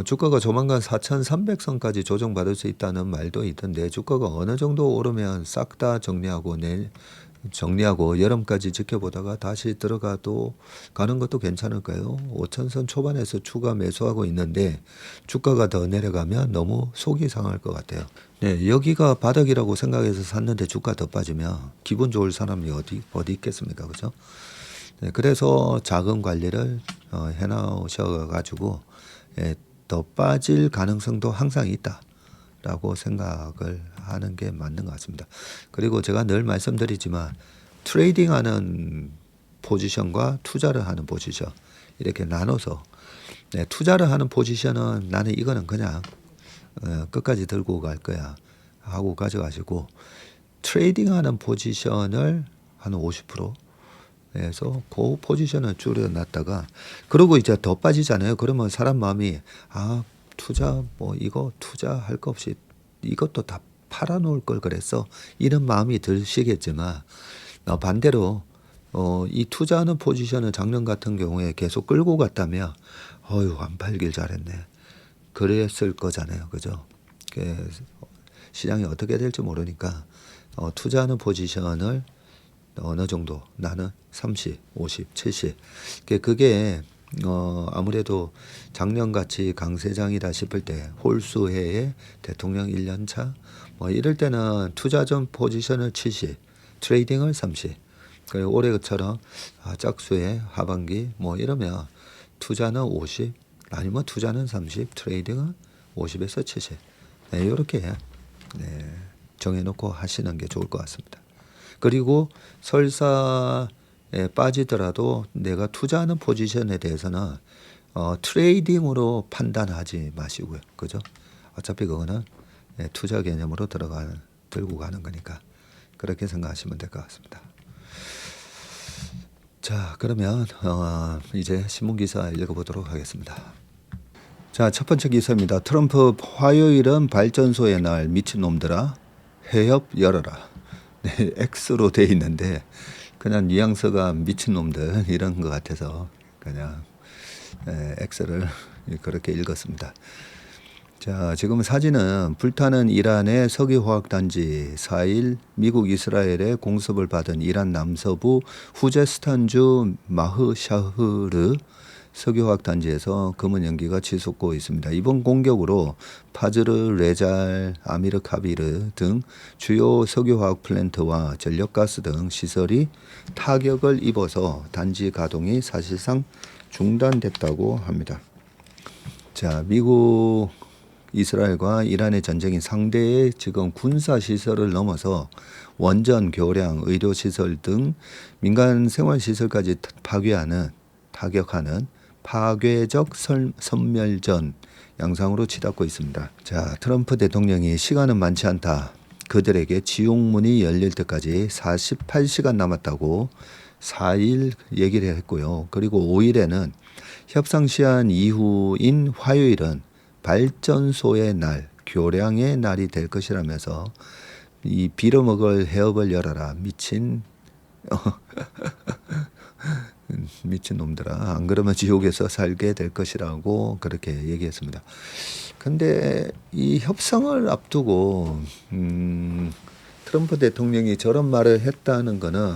주가가 조만간 4,300선까지 조정받을 수 있다는 말도 있던데 주가가 어느 정도 오르면 싹 다 정리하고 여름까지 지켜보다가 다시 들어가도 가는 것도 괜찮을까요? 5,000선 초반에서 추가 매수하고 있는데 주가가 더 내려가면 너무 속이 상할 것 같아요. 네, 여기가 바닥이라고 생각해서 샀는데 주가 더 빠지면 기분 좋을 사람이 어디 있겠습니까, 그죠? 네, 그래서 자금 관리를 해놓으셔가지고 더 빠질 가능성도 항상 있다라고 생각을 하는 게 맞는 것 같습니다. 그리고 제가 늘 말씀드리지만 트레이딩하는 포지션과 투자를 하는 포지션 이렇게 나눠서 투자를 하는 포지션은 나는 이거는 그냥 끝까지 들고 갈 거야 하고 가져가시고 트레이딩하는 포지션을 한 50% 해서 그 포지션을 줄여놨다가 그러고 이제 더 빠지잖아요. 그러면 사람 마음이 투자 이거 투자할 거 없이 이것도 다 팔아놓을 걸 그랬어 이런 마음이 드시겠지만 반대로 이 투자하는 포지션을 작년 같은 경우에 계속 끌고 갔다면 안 팔길 잘했네 그랬을 거잖아요. 그죠? 시장이 어떻게 될지 모르니까 투자하는 포지션을 어느 정도 나는 30, 50, 70 그게 아무래도 작년같이 강세장이다 싶을 때 홀수해에 대통령 1년차 이럴 때는 투자 전 포지션을 70 트레이딩을 30 올해처럼 짝수에 하반기 이러면 투자는 50 아니면 투자는 30 트레이딩은 50에서 70 이렇게 정해놓고 하시는 게 좋을 것 같습니다. 그리고 설사에 빠지더라도 내가 투자하는 포지션에 대해서는 트레이딩으로 판단하지 마시고요. 그죠? 어차피 그거는 투자 개념으로 들고 가는 거니까 그렇게 생각하시면 될 것 같습니다. 자, 그러면 이제 신문 기사 읽어보도록 하겠습니다. 자, 첫 번째 기사입니다. 트럼프 화요일은 발전소의 날 미친놈들아 해협 열어라. 네, X로 돼 있는데 그냥 뉘앙스가 미친놈들 이런 것 같아서 그냥 X를 그렇게 읽었습니다. 자, 지금 사진은 불타는 이란의 석유화학단지 4일 미국 이스라엘의 공습을 받은 이란 남서부 후제스탄주 마흐샤흐르 석유화학단지에서 검은 연기가 치솟고 있습니다. 이번 공격으로 파즈르, 레잘, 아미르 카비르 등 주요 석유화학 플랜트와 전력가스 등 시설이 타격을 입어서 단지 가동이 사실상 중단됐다고 합니다. 자, 미국 이스라엘과 이란의 전쟁이 상대의 지금 군사 시설을 넘어서 원전, 교량, 의료 시설 등 민간 생활 시설까지 파괴하는 타격하는 파괴적 선멸전 양상으로 치닫고 있습니다. 자, 트럼프 대통령이 시간은 많지 않다. 그들에게 지옥문이 열릴 때까지 48시간 남았다고 4일 얘기를 했고요. 그리고 5일에는 협상 시한 이후인 화요일은 발전소의 날, 교량의 날이 될 것이라면서 이 빌어먹을 해업을 열어라. 미친 놈들아. 안 그러면 지옥에서 살게 될 것이라고 그렇게 얘기했습니다. 근데 이 협상을 앞두고 트럼프 대통령이 저런 말을 했다는 거는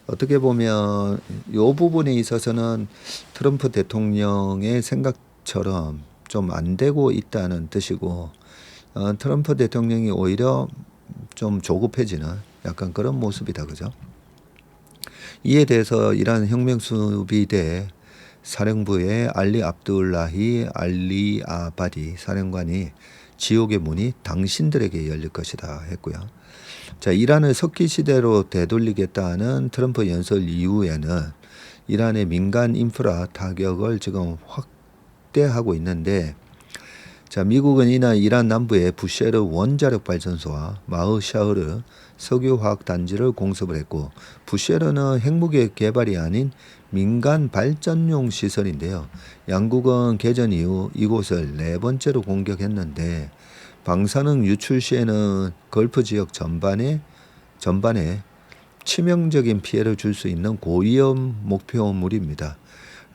어떻게 보면 이 부분에 있어서는 트럼프 대통령의 생각처럼 좀 안 되고 있다는 뜻이고 트럼프 대통령이 오히려 좀 조급해지는 약간 그런 모습이다. 그죠? 이에 대해서 이란 혁명수비대 사령부의 알리 압둘라히 알리 아바디 사령관이 지옥의 문이 당신들에게 열릴 것이다 했고요. 자, 이란을 석기 시대로 되돌리겠다는 트럼프 연설 이후에는 이란의 민간 인프라 타격을 지금 확대하고 있는데, 자, 미국은 이날 이란 남부의 부쉐르 원자력 발전소와 마흐샤흐르 석유화학 단지를 공습을 했고, 부쉐르는 핵무기 개발이 아닌 민간 발전용 시설인데요. 양국은 개전 이후 이곳을 4번째로 공격했는데 방사능 유출 시에는 걸프 지역 전반에 치명적인 피해를 줄 수 있는 고위험 목표물입니다.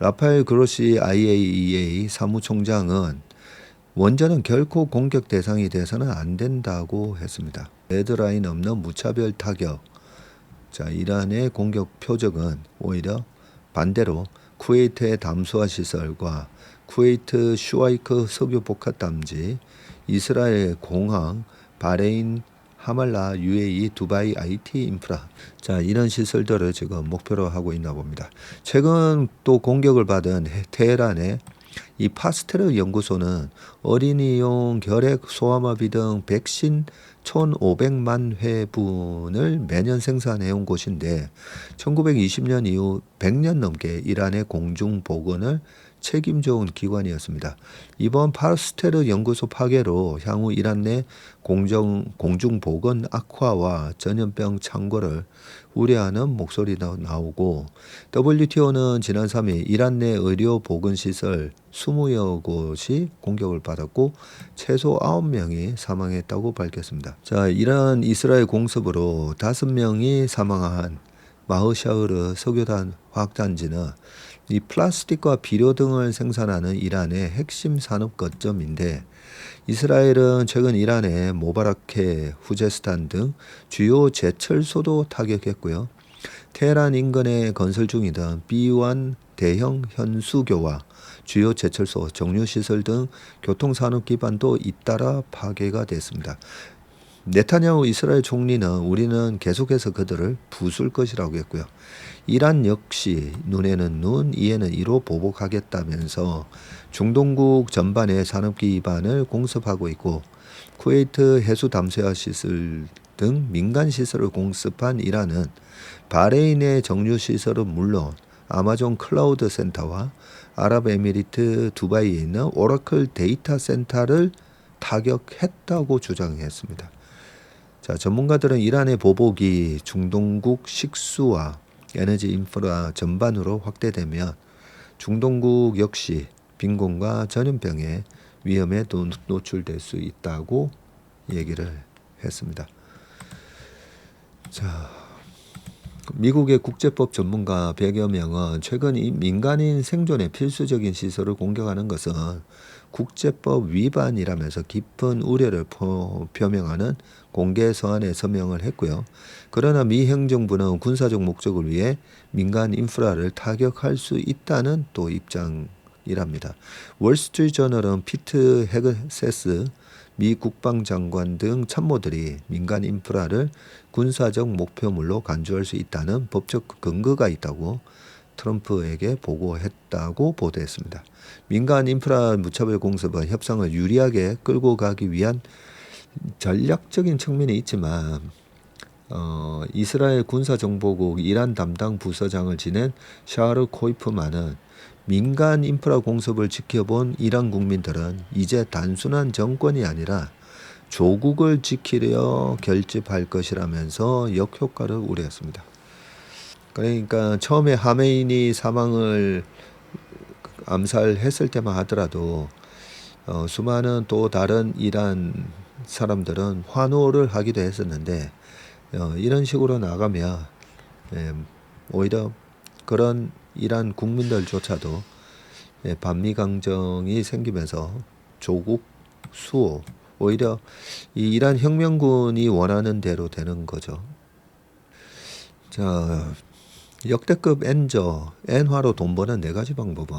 라파엘 그로시 IAEA 사무총장은 원전은 결코 공격 대상이 돼서는 안 된다고 했습니다. 레드라인 없는 무차별 타격. 자, 이란의 공격 표적은 오히려 반대로 쿠웨이트의 담수화 시설과 쿠웨이트 슈와이크 석유 복합 담지, 이스라엘 공항, 바레인 하말라, UAE, 두바이 IT 인프라. 자, 이런 시설들을 지금 목표로 하고 있나 봅니다. 최근 또 공격을 받은 테헤란의 이 파스테르 연구소는 어린이용 결핵, 소아마비 등 백신 1,500만 회분을 매년 생산해온 곳인데 1920년 이후 100년 넘게 이란의 공중보건을 책임져온 기관이었습니다. 이번 파스테르 연구소 파괴로 향후 이란 내 공중보건 악화와 전염병 창궐을 우려하는 목소리도 나오고, WTO는 지난 3일 이란 내 의료 보건시설 20여 곳이 공격을 받았고 최소 9명이 사망했다고 밝혔습니다. 자, 이란 이스라엘 공습으로 5명이 사망한 마흐샤흐르 석유단 화학단지는 이 플라스틱과 비료 등을 생산하는 이란의 핵심 산업 거점인데, 이스라엘은 최근 이란의 모바라케, 후제스탄 등 주요 제철소도 타격했고요. 테헤란 인근에 건설 중이던 B1 대형 현수교와 주요 제철소, 정유시설 등 교통산업 기반도 잇따라 파괴가 됐습니다. 네타냐후 이스라엘 총리는 우리는 계속해서 그들을 부술 것이라고 했고요. 이란 역시 눈에는 눈, 이에는 이로 보복하겠다면서 중동국 전반의 산업 기반을 공습하고 있고, 쿠웨이트 해수 담수화 시설 등 민간 시설을 공습한 이란은 바레인의 정유 시설은 물론 아마존 클라우드 센터와 아랍에미리트 두바이에 있는 오라클 데이터 센터를 타격했다고 주장했습니다. 자, 전문가들은 이란의 보복이 중동국 식수와 에너지 인프라 전반으로 확대되면 중동국 역시 빈곤과 전염병의 위험에 노출될 수 있다고 얘기를 했습니다. 자, 미국의 국제법 전문가 100여 명은 최근 이 민간인 생존에 필수적인 시설을 공격하는 것은 국제법 위반이라면서 깊은 우려를 표명하는 공개 서한에 서명을 했고요. 그러나 미 행정부는 군사적 목적을 위해 민간 인프라를 타격할 수 있다는 또 입장이랍니다. 월스트리트저널은 피트 헤그세스 미 국방장관 등 참모들이 민간 인프라를 군사적 목표물로 간주할 수 있다는 법적 근거가 있다고 트럼프에게 보고했다고 보도했습니다. 민간 인프라 무차별 공습은 협상을 유리하게 끌고 가기 위한 전략적인 측면이 있지만 이스라엘 군사정보국 이란 담당 부서장을 지낸 샤르 코이프만은 민간 인프라 공습을 지켜본 이란 국민들은 이제 단순한 정권이 아니라 조국을 지키려 결집할 것이라면서 역효과를 우려했습니다. 그러니까 처음에 하메이니 사망을 암살했을 때만 하더라도 수많은 또 다른 이란 사람들은 환호를 하기도 했었는데 이런 식으로 나가면 오히려 그런 이란 국민들조차도 반미 강정이 생기면서 조국 수호 오히려 이 이란 혁명군이 원하는 대로 되는 거죠. 자, 역대급 엔화로 돈 버는 4가지 방법은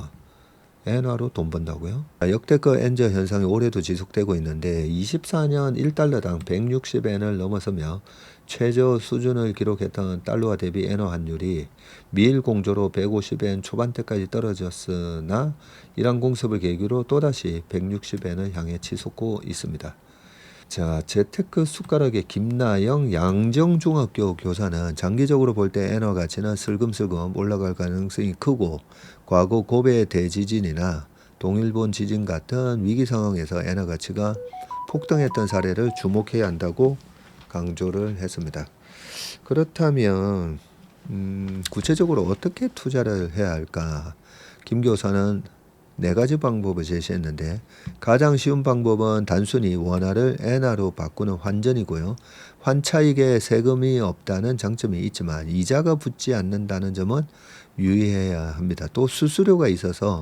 엔화로 돈 번다고요? 역대급 엔저 현상이 올해도 지속되고 있는데 24년 1달러당 160엔을 넘어서며 최저 수준을 기록했던 달러화 대비 엔화 환율이 미일 공조로 150엔 초반대까지 떨어졌으나 이란 공습을 계기로 또다시 160엔을 향해 치솟고 있습니다. 자, 재테크 숟가락의 김나영 양정중학교 교사는 장기적으로 볼 때 엔화 가치는 슬금슬금 올라갈 가능성이 크고 과거 고베 대지진이나 동일본 지진 같은 위기 상황에서 엔화 가치가 폭등했던 사례를 주목해야 한다고 강조를 했습니다. 그렇다면 구체적으로 어떻게 투자를 해야 할까? 김 교사는 4가지 방법을 제시했는데 가장 쉬운 방법은 단순히 원화를 엔화로 바꾸는 환전이고요. 환차익에 세금이 없다는 장점이 있지만 이자가 붙지 않는다는 점은 유의해야 합니다. 또 수수료가 있어서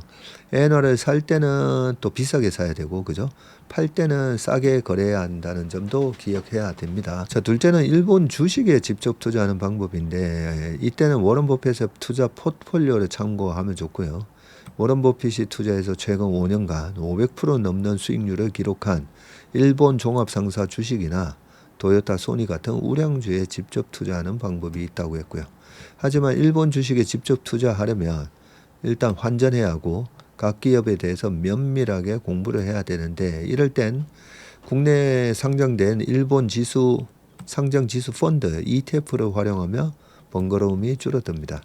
엔화를 살 때는 또 비싸게 사야 되고 그죠? 팔 때는 싸게 거래해야 한다는 점도 기억해야 됩니다. 자, 둘째는 일본 주식에 직접 투자하는 방법인데 이때는 워런 버핏의 투자 포트폴리오를 참고하면 좋고요. 워런 버핏이 투자해서 최근 5년간 500% 넘는 수익률을 기록한 일본 종합상사 주식이나 도요타, 소니 같은 우량주에 직접 투자하는 방법이 있다고 했고요. 하지만 일본 주식에 직접 투자하려면 일단 환전해야 하고 각 기업에 대해서 면밀하게 공부를 해야 되는데 이럴 땐 국내에 상장된 일본 상장 지수 펀드 ETF를 활용하며 번거로움이 줄어듭니다.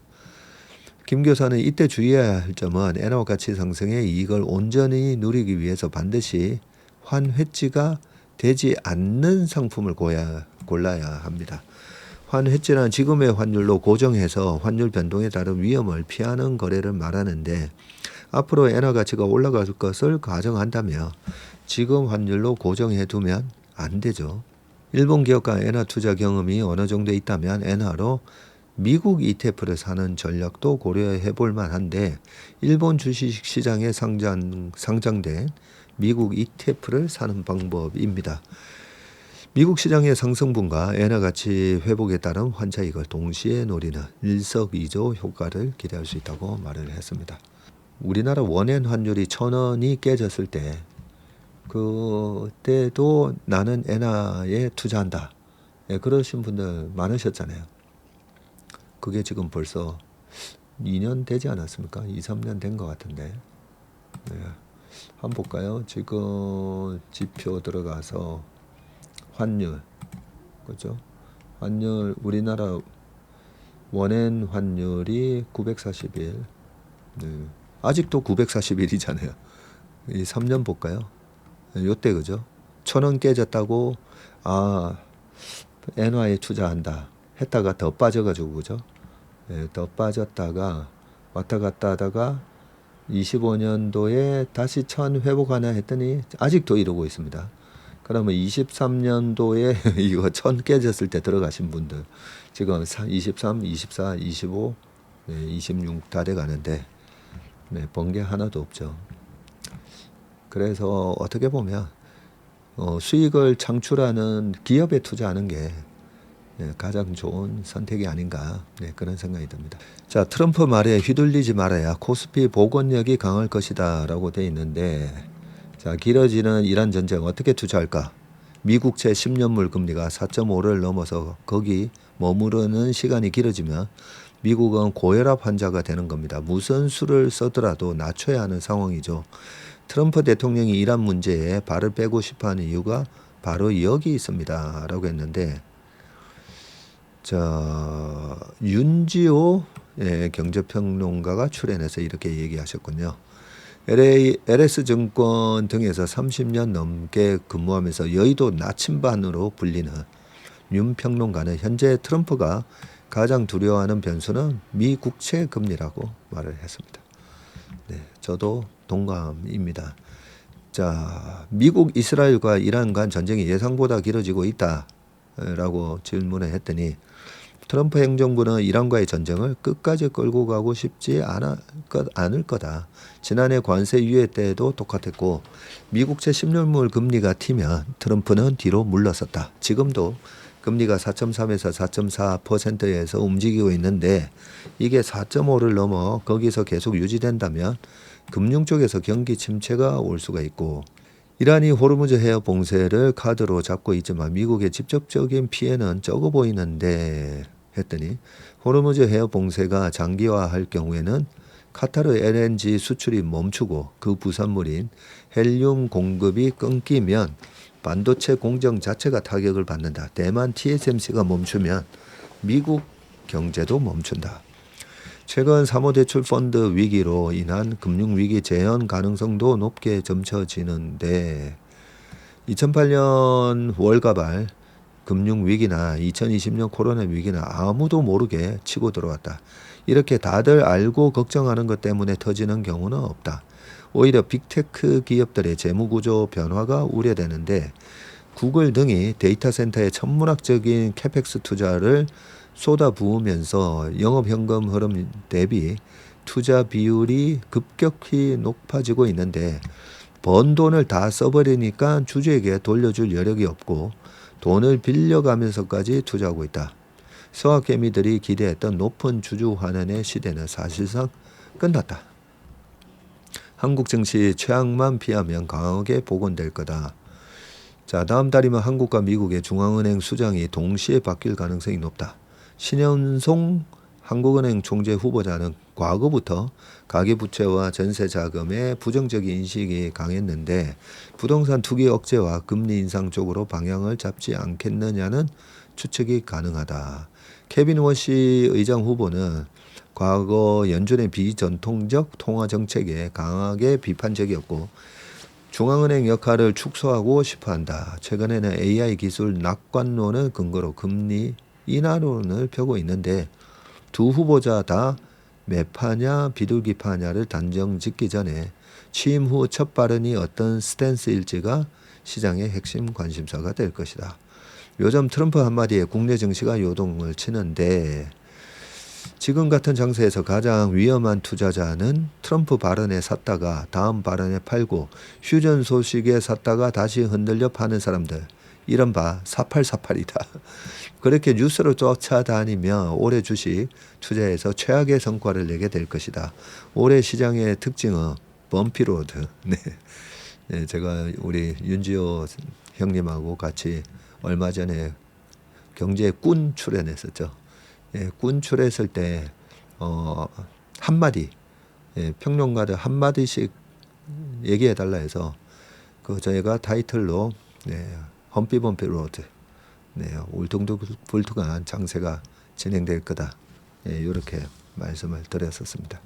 김 교사는 이때 주의해야 할 점은 엔화 가치 상승의 이익을 온전히 누리기 위해서 반드시 환회지가 되지 않는 상품을 골라야 합니다. 환회지란 지금의 환율로 고정해서 환율 변동에 따른 위험을 피하는 거래를 말하는데 앞으로 엔화 가치가 올라갈 것을 가정한다면 지금 환율로 고정해 두면 안 되죠. 일본 기업가 엔화 투자 경험이 어느 정도 있다면 엔화로 미국 ETF를 사는 전략도 고려해 볼 만한데 일본 주식시장에 상장된 미국 ETF를 사는 방법입니다. 미국 시장의 상승분과 엔화 가치 회복에 따른 환차익을 동시에 노리는 일석이조 효과를 기대할 수 있다고 말을 했습니다. 우리나라 원엔 환율이 1,000원이 깨졌을 때 그때도 나는 엔화에 투자한다. 그러신 분들 많으셨잖아요. 그게 지금 벌써 2년 되지 않았습니까? 2, 3년 된 것 같은데. 네. 한번 볼까요? 지금 지표 들어가서 환율, 그죠? 환율, 우리나라 원엔 환율이 941. 네. 아직도 941이잖아요. 이 3년 볼까요? 요때 그죠? 1,000원 깨졌다고 엔화에 투자한다. 했다가 더 빠져가지고 그죠? 더 빠졌다가 왔다 갔다 하다가 25년도에 다시 1,000 회복하나 했더니 아직도 이러고 있습니다. 그러면 23년도에 이거 1,000 깨졌을 때 들어가신 분들 지금 23, 24, 25, 26 다 돼가는데 번 게 하나도 없죠. 그래서 어떻게 보면 수익을 창출하는 기업에 투자하는 게 가장 좋은 선택이 아닌가 그런 생각이 듭니다. 자, 트럼프 말에 휘둘리지 말아야 코스피 복원력이 강할 것이다 라고 돼 있는데, 자, 길어지는 이란 전쟁 어떻게 투자할까? 미국채 10년물 금리가 4.5를 넘어서 거기 머무르는 시간이 길어지면 미국은 고혈압 환자가 되는 겁니다. 무슨 수를 써더라도 낮춰야 하는 상황이죠. 트럼프 대통령이 이란 문제에 발을 빼고 싶어하는 이유가 바로 여기 있습니다 라고 했는데, 자, 윤지호 경제평론가가 출연해서 이렇게 얘기하셨군요. LS증권 등에서 30년 넘게 근무하면서 여의도 나침반으로 불리는 윤 평론가는 현재 트럼프가 가장 두려워하는 변수는 미 국채 금리라고 말을 했습니다. 네, 저도 동감입니다. 자, 미국 이스라엘과 이란 간 전쟁이 예상보다 길어지고 있다라고 질문을 했더니, 트럼프 행정부는 이란과의 전쟁을 끝까지 끌고 가고 싶지 않을 거다. 지난해 관세 유예 때도 똑같았고 미국채 10년물 금리가 튀면 트럼프는 뒤로 물러섰다. 지금도 금리가 4.3에서 4.4%에서 움직이고 있는데 이게 4.5를 넘어 거기서 계속 유지된다면 금융 쪽에서 경기 침체가 올 수가 있고, 이란이 호르무즈 해협 봉쇄를 카드로 잡고 있지만 미국의 직접적인 피해는 적어 보이는데 했더니, 호르무즈 해협 봉쇄가 장기화할 경우에는 카타르 LNG 수출이 멈추고 그 부산물인 헬륨 공급이 끊기면 반도체 공정 자체가 타격을 받는다. 대만 TSMC가 멈추면 미국 경제도 멈춘다. 최근 사모대출펀드 위기로 인한 금융위기 재현 가능성도 높게 점쳐지는데, 2008년 월가발 금융위기나 2020년 코로나 위기는 아무도 모르게 치고 들어왔다. 이렇게 다들 알고 걱정하는 것 때문에 터지는 경우는 없다. 오히려 빅테크 기업들의 재무구조 변화가 우려되는데, 구글 등이 데이터 센터에 천문학적인 캐펙스 투자를 쏟아부으면서 영업현금 흐름 대비 투자 비율이 급격히 높아지고 있는데, 번 돈을 다 써버리니까 주주에게 돌려줄 여력이 없고 돈을 빌려가면서까지 투자하고 있다. 서학개미들이 기대했던 높은 주주 환원의 시대는 사실상 끝났다. 한국 증시 최악만 피하면 강하게 복원될 거다. 자, 다음 달이면 한국과 미국의 중앙은행 수장이 동시에 바뀔 가능성이 높다. 신현송 한국은행 총재 후보자는 과거부터 가계부채와 전세자금에 부정적인 인식이 강했는데 부동산 투기 억제와 금리 인상 쪽으로 방향을 잡지 않겠느냐는 추측이 가능하다. 케빈 워시 의장 후보는 과거 연준의 비전통적 통화정책에 강하게 비판적이었고 중앙은행 역할을 축소하고 싶어한다. 최근에는 AI 기술 낙관론을 근거로 금리 인하론을 펴고 있는데 두 후보자 다 매파냐 비둘기파냐를 단정 짓기 전에 취임 후 첫 발언이 어떤 스탠스일지가 시장의 핵심 관심사가 될 것이다. 요즘 트럼프 한마디에 국내 증시가 요동을 치는데, 지금 같은 장세에서 가장 위험한 투자자는 트럼프 발언에 샀다가 다음 발언에 팔고 휴전 소식에 샀다가 다시 흔들려 파는 사람들, 이른바 4848이다. 그렇게 뉴스로 쫓아다니며 올해 주식 투자에서 최악의 성과를 내게 될 것이다. 올해 시장의 특징은 범피로드. 네, 제가 우리 윤지호 형님하고 같이 얼마 전에 경제의 꾼 출연했었죠. 꾼 출연했을 때 한마디, 평론가들 한마디씩 얘기해 달라 해서 그 저희가 타이틀로 험피범피 로드, 울퉁불퉁한 장세가 진행될 거다, 이렇게 말씀을 드렸었습니다.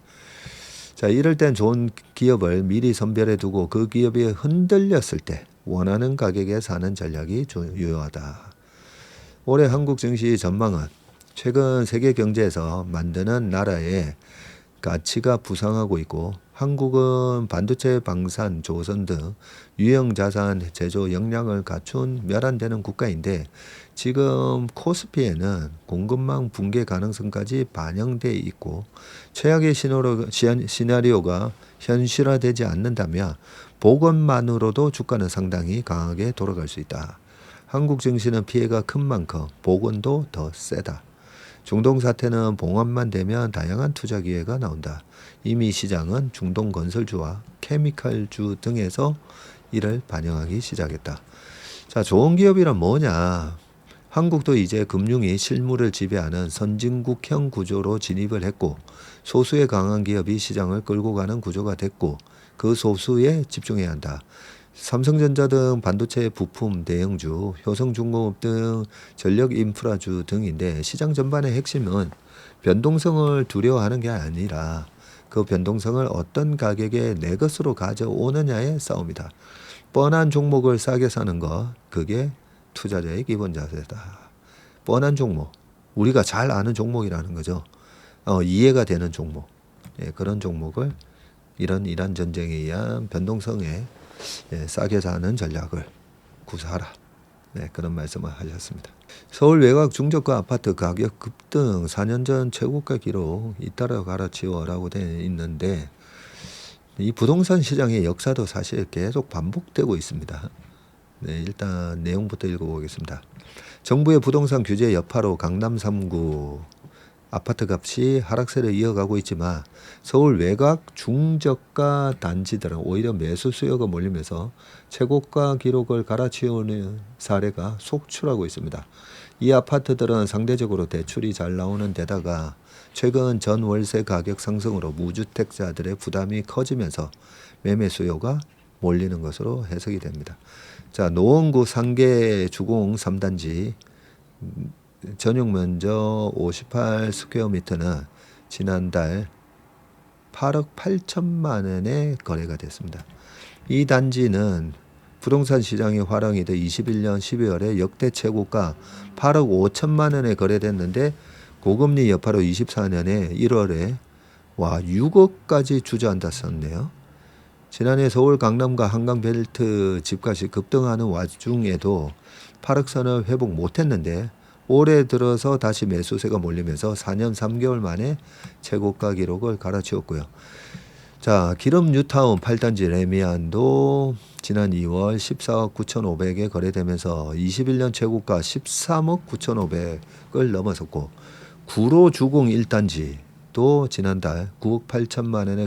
자, 이럴 땐 좋은 기업을 미리 선별해 두고 그 기업이 흔들렸을 때 원하는 가격에 사는 전략이 유효하다. 올해 한국 증시 전망은 최근 세계 경제에서 만드는 나라의 가치가 부상하고 있고 한국은 반도체, 방산, 조선 등 유형 자산 제조 역량을 갖춘 멸한되는 국가인데 지금 코스피에는 공급망 붕괴 가능성까지 반영돼 있고 최악의 시나리오가 현실화되지 않는다면 복원만으로도 주가는 상당히 강하게 돌아갈 수 있다. 한국 증시는 피해가 큰 만큼 복원도 더 세다. 중동 사태는 봉합만 되면 다양한 투자 기회가 나온다. 이미 시장은 중동 건설주와 케미칼주 등에서 이를 반영하기 시작했다. 자, 좋은 기업이란 뭐냐? 한국도 이제 금융이 실물을 지배하는 선진국형 구조로 진입을 했고 소수의 강한 기업이 시장을 끌고 가는 구조가 됐고 그 소수에 집중해야 한다. 삼성전자 등 반도체 부품 대형주, 효성중공업 등 전력 인프라주 등인데 시장 전반의 핵심은 변동성을 두려워하는 게 아니라 그 변동성을 어떤 가격에 내 것으로 가져오느냐의 싸움이다. 뻔한 종목을 싸게 사는 것, 그게 투자자의 기본 자세다. 뻔한 종목, 우리가 잘 아는 종목이라는 거죠. 이해가 되는 종목, 그런 종목을 이런 전쟁에 의한 변동성에 싸게 사는 전략을 구사하라. 그런 말씀을 하셨습니다. 서울 외곽 중저가 아파트 가격 급등 4년 전 최고가 기록 잇따라 갈아치워라고 되어 있는데 이 부동산 시장의 역사도 사실 계속 반복되고 있습니다. 일단 내용부터 읽어보겠습니다. 정부의 부동산 규제 여파로 강남 3구 아파트 값이 하락세를 이어가고 있지만 서울 외곽 중저가 단지들은 오히려 매수 수요가 몰리면서 최고가 기록을 갈아치우는 사례가 속출하고 있습니다. 이 아파트들은 상대적으로 대출이 잘 나오는 데다가 최근 전월세 가격 상승으로 무주택자들의 부담이 커지면서 매매 수요가 몰리는 것으로 해석이 됩니다. 자, 노원구 상계 주공 3단지 전용 면적 58 스퀘어미터는 지난달 8억 8천만 원에 거래가 됐습니다. 이 단지는 부동산 시장이 화랑이 돼 21년 12월에 역대 최고가 8억 5천만 원에 거래됐는데 고금리 여파로 24년에 1월에 6억까지 주저앉았었네요. 지난해 서울 강남과 한강벨트 집값이 급등하는 와중에도 8억 선을 회복 못했는데 올해 들어서 다시 매수세가 몰리면서 4년 3개월 만에 최고가 기록을 갈아치웠고요. 자, 기름 뉴타운 8단지 레미안도 지난 2월 14억 9,500에 거래되면서 21년 최고가 13억 9,500을 넘어섰고 구로 주공 1단지도 지난달 9억 8천만 원에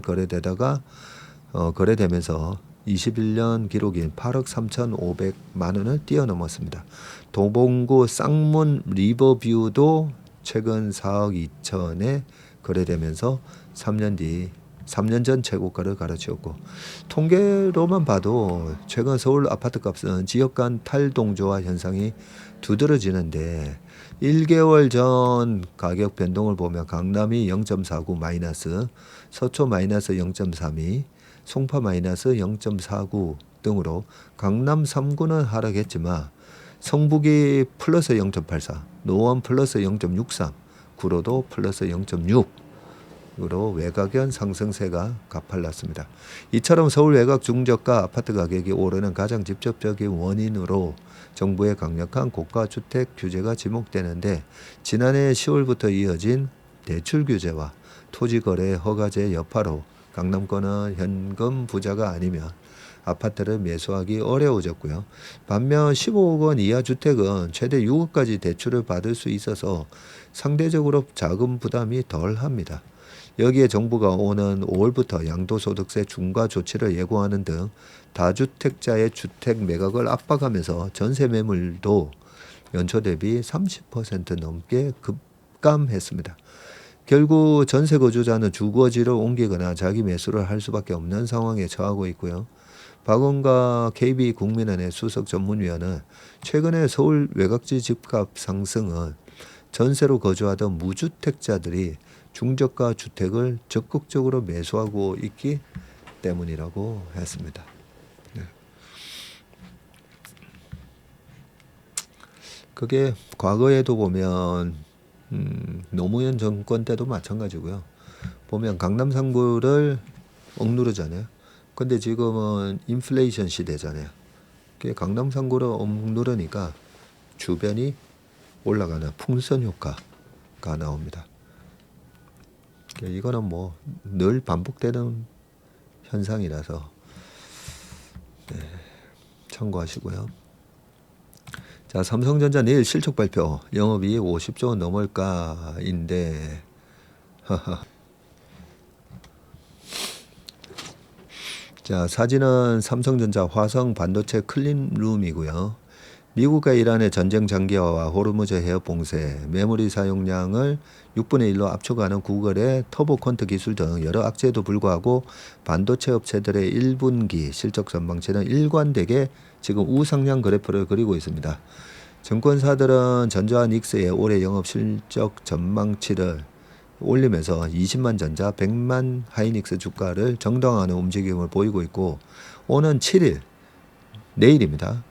거래되면서 21년 기록인 8억 3,500만 원을 뛰어넘었습니다. 도봉구 쌍문 리버뷰도 최근 4억 2천에 거래되면서 3년 전 최고가를 갈아치웠고 통계로만 봐도 최근 서울 아파트 값은 지역 간 탈동조화 현상이 두드러지는데 1개월 전 가격 변동을 보면 강남이 0.49 마이너스, 서초 마이너스 0.32, 송파 마이너스 0.49 등으로 강남 3구는 하락했지만 성북이 플러스 0.84, 노원 플러스 0.63, 구로도 플러스 0.6으로 외곽연 상승세가 가팔랐습니다. 이처럼 서울 외곽 중저가 아파트 가격이 오르는 가장 직접적인 원인으로 정부의 강력한 고가주택 규제가 지목되는데 지난해 10월부터 이어진 대출 규제와 토지거래 허가제 여파로 강남권은 현금 부자가 아니면 아파트를 매수하기 어려워졌고요. 반면 15억 원 이하 주택은 최대 6억까지 대출을 받을 수 있어서 상대적으로 자금 부담이 덜합니다. 여기에 정부가 오는 5월부터 양도소득세 중과 조치를 예고하는 등 다주택자의 주택 매각을 압박하면서 전세 매물도 연초 대비 30% 넘게 급감했습니다. 결국 전세 거주자는 주거지를 옮기거나 자기 매수를 할 수밖에 없는 상황에 처하고 있고요. 박원가 KB국민은행 수석 전문위원은 최근에 서울 외곽지 집값 상승은 전세로 거주하던 무주택자들이 중저가 주택을 적극적으로 매수하고 있기 때문이라고 했습니다. 그게 과거에도 보면 노무현 정권 때도 마찬가지고요. 보면 강남 3구를 억누르잖아요. 근데 지금은 인플레이션 시대잖아요. 강남 3구를 억누르니까 주변이 올라가는 풍선 효과가 나옵니다. 이거는 뭐 늘 반복되는 현상이라서 참고하시고요. 자, 삼성전자 내일 실적 발표. 영업이익 50조 원 넘을까인데 자, 사진은 삼성전자 화성 반도체 클린룸이고요. 미국과 이란의 전쟁 장기화와 호르무즈 해협 봉쇄, 메모리 사용량을 6분의 1로 압축하는 구글의 터보 퀀트 기술 등 여러 악재에도 불구하고 반도체 업체들의 1분기 실적 전망치는 일관되게 지금 우상향 그래프를 그리고 있습니다. 증권사들은 전자와 닉스의 올해 영업 실적 전망치를 올리면서 20만 전자, 100만 하이닉스 주가를 정당화하는 움직임을 보이고 있고, 오는 7일, 내일입니다.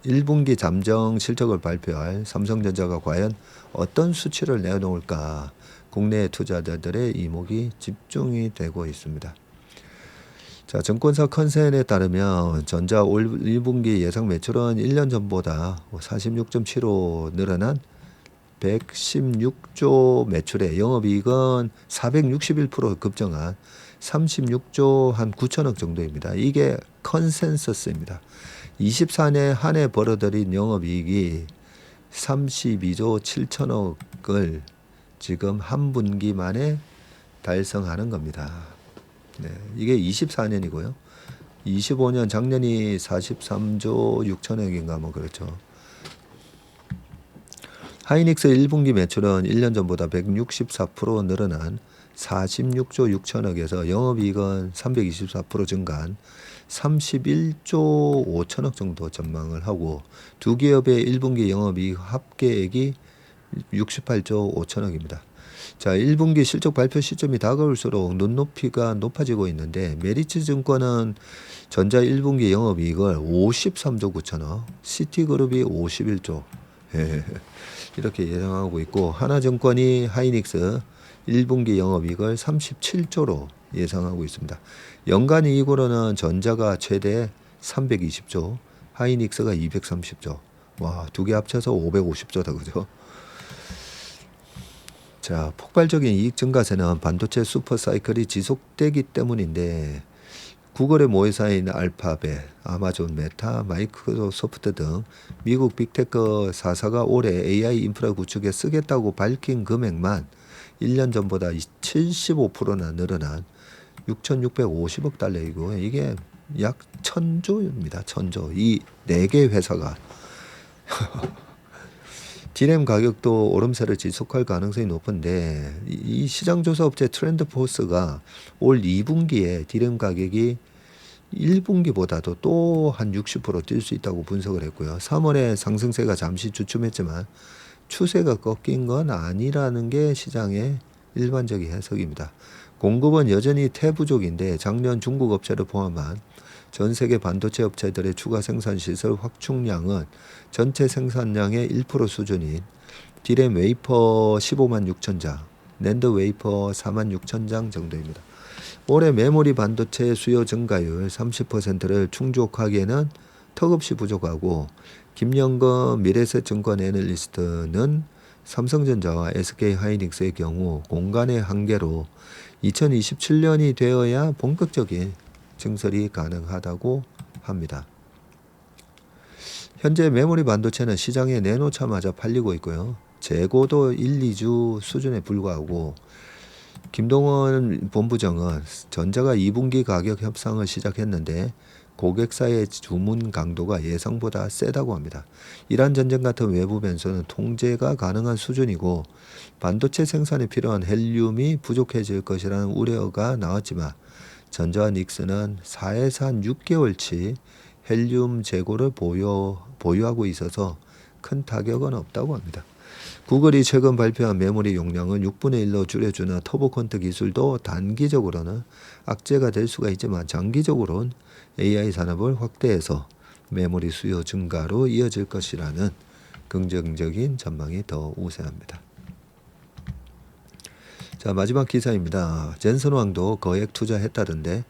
1분기 잠정 실적을 발표할 삼성전자가 과연 어떤 수치를 내놓을까, 국내 투자자들의 이목이 집중이 되고 있습니다. 자, 증권사 컨센에 따르면 전자 올 1분기 예상 매출은 1년 전보다 46.75% 늘어난 116조 매출에 영업이익은 461% 급증한 36조 한 9천억 정도입니다. 이게 컨센서스입니다. 24년 한 해 벌어들인 영업이익이 32조 7천억을 지금 한 분기 만에 달성하는 겁니다. 네, 이게 24년이고요. 25년 작년이 43조 6천억인가 뭐 그렇죠. 하이닉스 1분기 매출은 1년 전보다 164% 늘어난 46조 6천억에서 영업이익은 324% 증가한 31조 5천억 정도 전망을 하고, 두 기업의 1분기 영업이익 합계액이 68조 5천억입니다. 자, 1분기 실적 발표 시점이 다가올수록 눈높이가 높아지고 있는데, 메리츠 증권은 전자 1분기 영업이익을 53조 9천억, 시티그룹이 51조 이렇게 예상하고 있고, 하나증권이 하이닉스 1분기 영업이익을 37조로 예상하고 있습니다. 연간 이익으로는 전자가 최대 320조, 하이닉스가 230조. 와, 두 개 합쳐서 550조다, 그죠? 자, 폭발적인 이익 증가세는 반도체 슈퍼 사이클이 지속되기 때문인데, 구글의 모회사인 알파벳, 아마존, 메타, 마이크로소프트 등 미국 빅테크 4사가 올해 AI 인프라 구축에 쓰겠다고 밝힌 금액만 1년 전보다 75%나 늘어난 6,650억 달러이고, 이게 약 1,000조입니다. 1,000조. 이 4개 회사가 디램 가격도 오름세를 지속할 가능성이 높은데, 이 시장조사 업체 트렌드포스가 올 2분기에 디램 가격이 1분기보다도 또 한 60% 뛸 수 있다고 분석을 했고요. 3월에 상승세가 잠시 주춤했지만 추세가 꺾인 건 아니라는 게 시장의 일반적인 해석입니다. 공급은 여전히 태부족인데, 작년 중국 업체를 포함한 전 세계 반도체 업체들의 추가 생산 시설 확충량은 전체 생산량의 1% 수준인 디램 웨이퍼 15만 6천 장, 낸드 웨이퍼 4만 6천 장 정도입니다. 올해 메모리 반도체 수요 증가율 30%를 충족하기에는 턱없이 부족하고, 김영건 미래에셋증권 애널리스트는 삼성전자와 SK하이닉스의 경우 공간의 한계로 2027년이 되어야 본격적인 증설이 가능하다고 합니다. 현재 메모리 반도체는 시장에 내놓자마자 팔리고 있고요. 재고도 1, 2주 수준에 불과하고, 김동원 본부장은 전자가 2분기 가격 협상을 시작했는데 고객사의 주문 강도가 예상보다 세다고 합니다. 이란 전쟁 같은 외부 변수는 통제가 가능한 수준이고, 반도체 생산에 필요한 헬륨이 부족해질 것이라는 우려가 나왔지만, 전자와 닉스는 4에서 한 6개월치 헬륨 재고를 보유하고 있어서 큰 타격은 없다고 합니다. 구글이 최근 발표한 메모리 용량은 6분의 1로 줄여주는 터보 퀀트 기술도 단기적으로는 악재가 될 수가 있지만, 장기적으로는 AI 산업을 확대해서 메모리 수요 증가로 이어질 것이라는 긍정적인 전망이 더 우세합니다. 자, 마지막 기사입니다. 젠슨 왕도 거액 투자했다던데,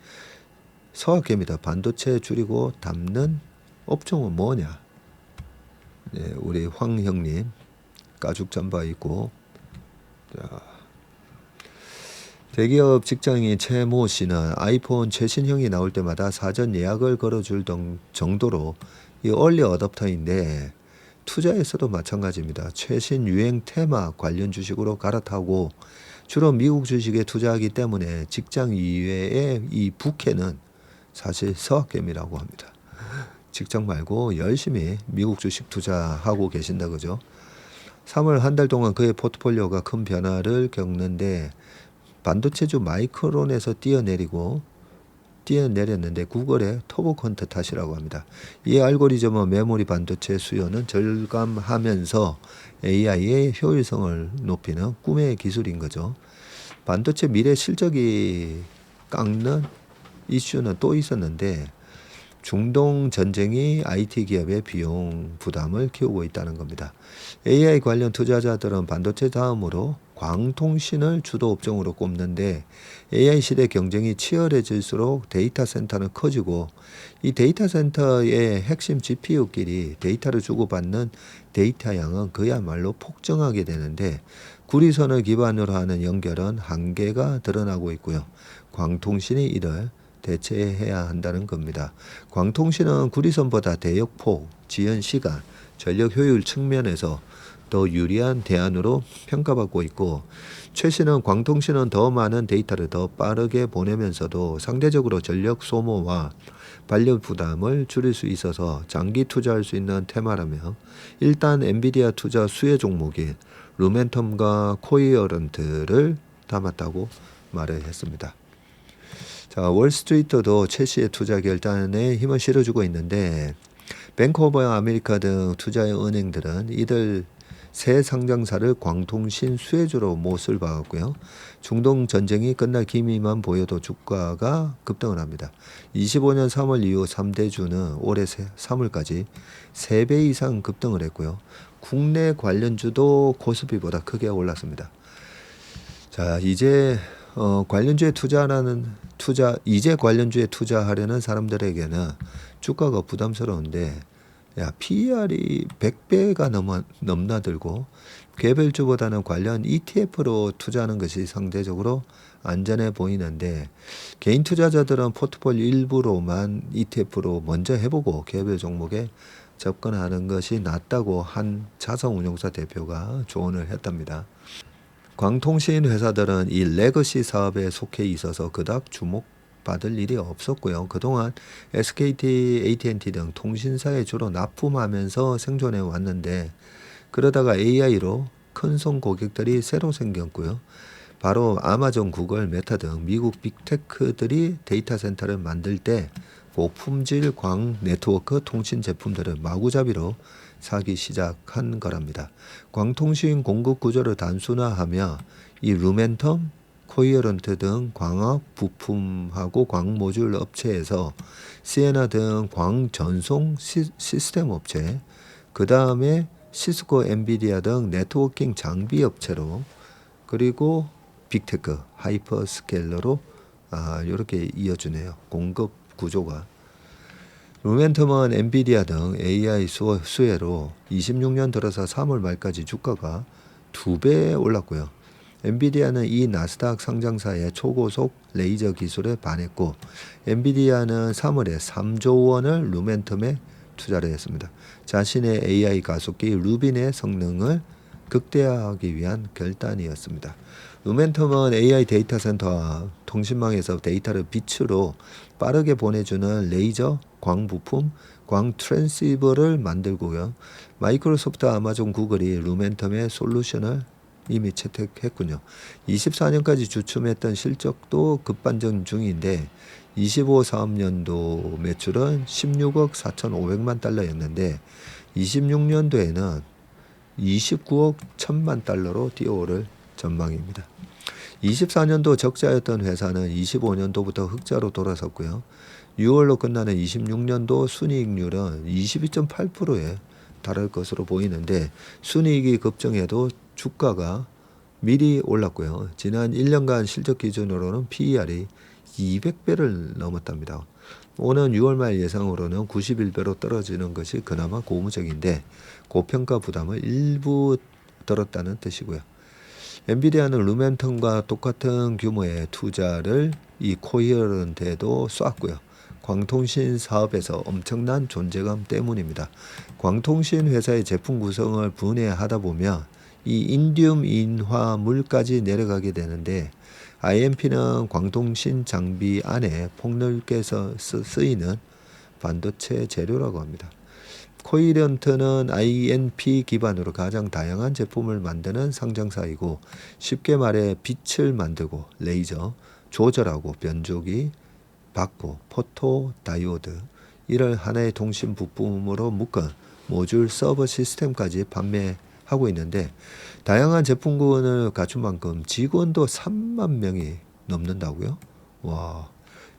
서학계입니다. 반도체 줄이고 담는 업종은 뭐냐? 네, 우리 황 형님 가죽 잠바 입고, 자, 대기업 직장인 최모 씨는 아이폰 최신형이 나올 때마다 사전 예약을 걸어줄 정도로 이 얼리 어댑터인데 투자에서도 마찬가지입니다. 최신 유행 테마 관련 주식으로 갈아타고 주로 미국 주식에 투자하기 때문에 직장 이외의 이 부캐는 사실 서학개미라고 합니다. 직장 말고 열심히 미국 주식 투자하고 계신다 그죠? 3월 한 달 동안 그의 포트폴리오가 큰 변화를 겪는데 반도체주 마이크론에서 뛰어내렸는데 구글의 터보컨트 탓이라고 합니다. 이 알고리즘은 메모리 반도체 수요는 절감하면서 AI의 효율성을 높이는 꿈의 기술인 거죠. 반도체 미래 실적이 깎는 이슈는 또 있었는데 중동 전쟁이 IT 기업의 비용 부담을 키우고 있다는 겁니다. AI 관련 투자자들은 반도체 다음으로 광통신을 주도 업종으로 꼽는데 AI 시대 경쟁이 치열해질수록 데이터 센터는 커지고 이 데이터 센터의 핵심 GPU끼리 데이터를 주고받는 데이터 양은 그야말로 폭증하게 되는데 구리선을 기반으로 하는 연결은 한계가 드러나고 있고요. 광통신이 이를 대체해야 한다는 겁니다. 광통신은 구리선보다 대역폭, 지연 시간, 전력 효율 측면에서 더 유리한 대안으로 평가받고 있고 최신은 광통신은 더 많은 데이터를 더 빠르게 보내면서도 상대적으로 전력 소모와 반려 부담을 줄일 수 있어서 장기 투자할 수 있는 테마라며 일단 엔비디아 투자 수혜 종목인 루멘텀과 코이어런트를 담았다고 말을 했습니다. 자, 월스트리트도 최 씨의 투자 결단에 힘을 실어주고 있는데 뱅크 오브 아메리카 등 투자의 은행들은 이들 새 상장사를 광통신 수혜주로 못을 박았고요. 중동 전쟁이 끝날 기미만 보여도 주가가 급등을 합니다. 25년 3월 이후 3대주는 올해 3월까지 3배 이상 급등을 했고요. 국내 관련주도 코스피보다 크게 올랐습니다. 자, 이제 관련주에 투자하려는 사람들에게는 주가가 부담스러운데 PER이 100배가 넘나들고 개별주보다는 관련 ETF로 투자하는 것이 상대적으로 안전해 보이는데 개인 투자자들은 포트폴리오 일부로만 ETF로 먼저 해보고 개별 종목에 접근하는 것이 낫다고 한 자산운용사 대표가 조언을 했답니다. 광통신 회사들은 이 레거시 사업에 속해 있어서 그닥 주목받을 일이 없었고요. 그동안 SKT, AT&T 등 통신사에 주로 납품하면서 생존해 왔는데 그러다가 AI로 큰손 고객들이 새로 생겼고요. 바로 아마존, 구글, 메타 등 미국 빅테크들이 데이터 센터를 만들 때 고품질 광 네트워크 통신 제품들을 마구잡이로 사기 시작한 거랍니다. 광통신 공급 구조를 단순화하며 이 루멘텀, 코이어런트 등 광학 부품하고 광모듈 업체에서 시에나 등 광전송 시스템 업체, 그 다음에 시스코, 엔비디아 등 네트워킹 장비 업체로 그리고 빅테크, 하이퍼스케일러로 이렇게 이어주네요. 공급 구조가. 루멘텀은 엔비디아 등 AI 수혜로 26년 들어서 3월 말까지 주가가 2배 올랐고요. 엔비디아는 이 나스닥 상장사의 초고속 레이저 기술에 반했고 엔비디아는 3월에 3조 원을 루멘텀에 투자를 했습니다. 자신의 AI 가속기 루빈의 성능을 극대화하기 위한 결단이었습니다. 루멘텀은 AI 데이터 센터와 통신망에서 데이터를 빛으로 빠르게 보내주는 레이저, 광 부품, 광 트랜시버를 만들고요. 마이크로소프트, 아마존, 구글이 루멘텀의 솔루션을 이미 채택했군요. 24년까지 주춤했던 실적도 급반전 중인데 25 사업년도 매출은 16억 4,500만 달러였는데 26년도에는 29억 1천만 달러로 뛰어오를 전망입니다. 24년도 적자였던 회사는 25년도부터 흑자로 돌아섰고요. 6월로 끝나는 26년도 순이익률은 22.8%에 달할 것으로 보이는데 순이익이 급증해도 주가가 미리 올랐고요. 지난 1년간 실적 기준으로는 PER이 200배를 넘었답니다. 오는 6월 말 예상으로는 91배로 떨어지는 것이 그나마 고무적인데 고평가 부담을 일부 덜었다는 뜻이고요. 엔비디아는 루멘텀과 똑같은 규모의 투자를 이 코이런트에도 쏘았고요. 광통신 사업에서 엄청난 존재감 때문입니다. 광통신 회사의 제품 구성을 분해하다 보면 이 인듐 인화물까지 내려가게 되는데 IMP는 광통신 장비 안에 폭넓게 쓰이는 반도체 재료라고 합니다. 코이런트는 INP 기반으로 가장 다양한 제품을 만드는 상장사이고 쉽게 말해 빛을 만들고 레이저, 조절하고 변조기, 받고 포토 다이오드 이를 하나의 통신 부품으로 묶은 모듈 서버 시스템까지 판매하고 있는데 다양한 제품군을 갖춘 만큼 직원도 3만 명이 넘는다고요? 와,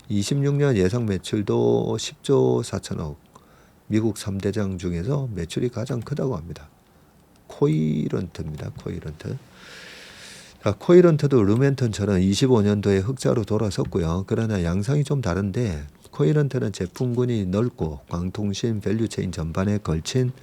26년 예상 매출도 10조 4천억. 미국 3대장 중에서 매출이 가장 크다고 합니다. 코이런트입니다. 코이런트. 자, 코이런트도 루멘텀처럼 25년도에 흑자로 돌아섰고요. 그러나 양상이 좀 다른데 코이런트는 제품군이 넓고 광통신 밸류체인 전반에 걸친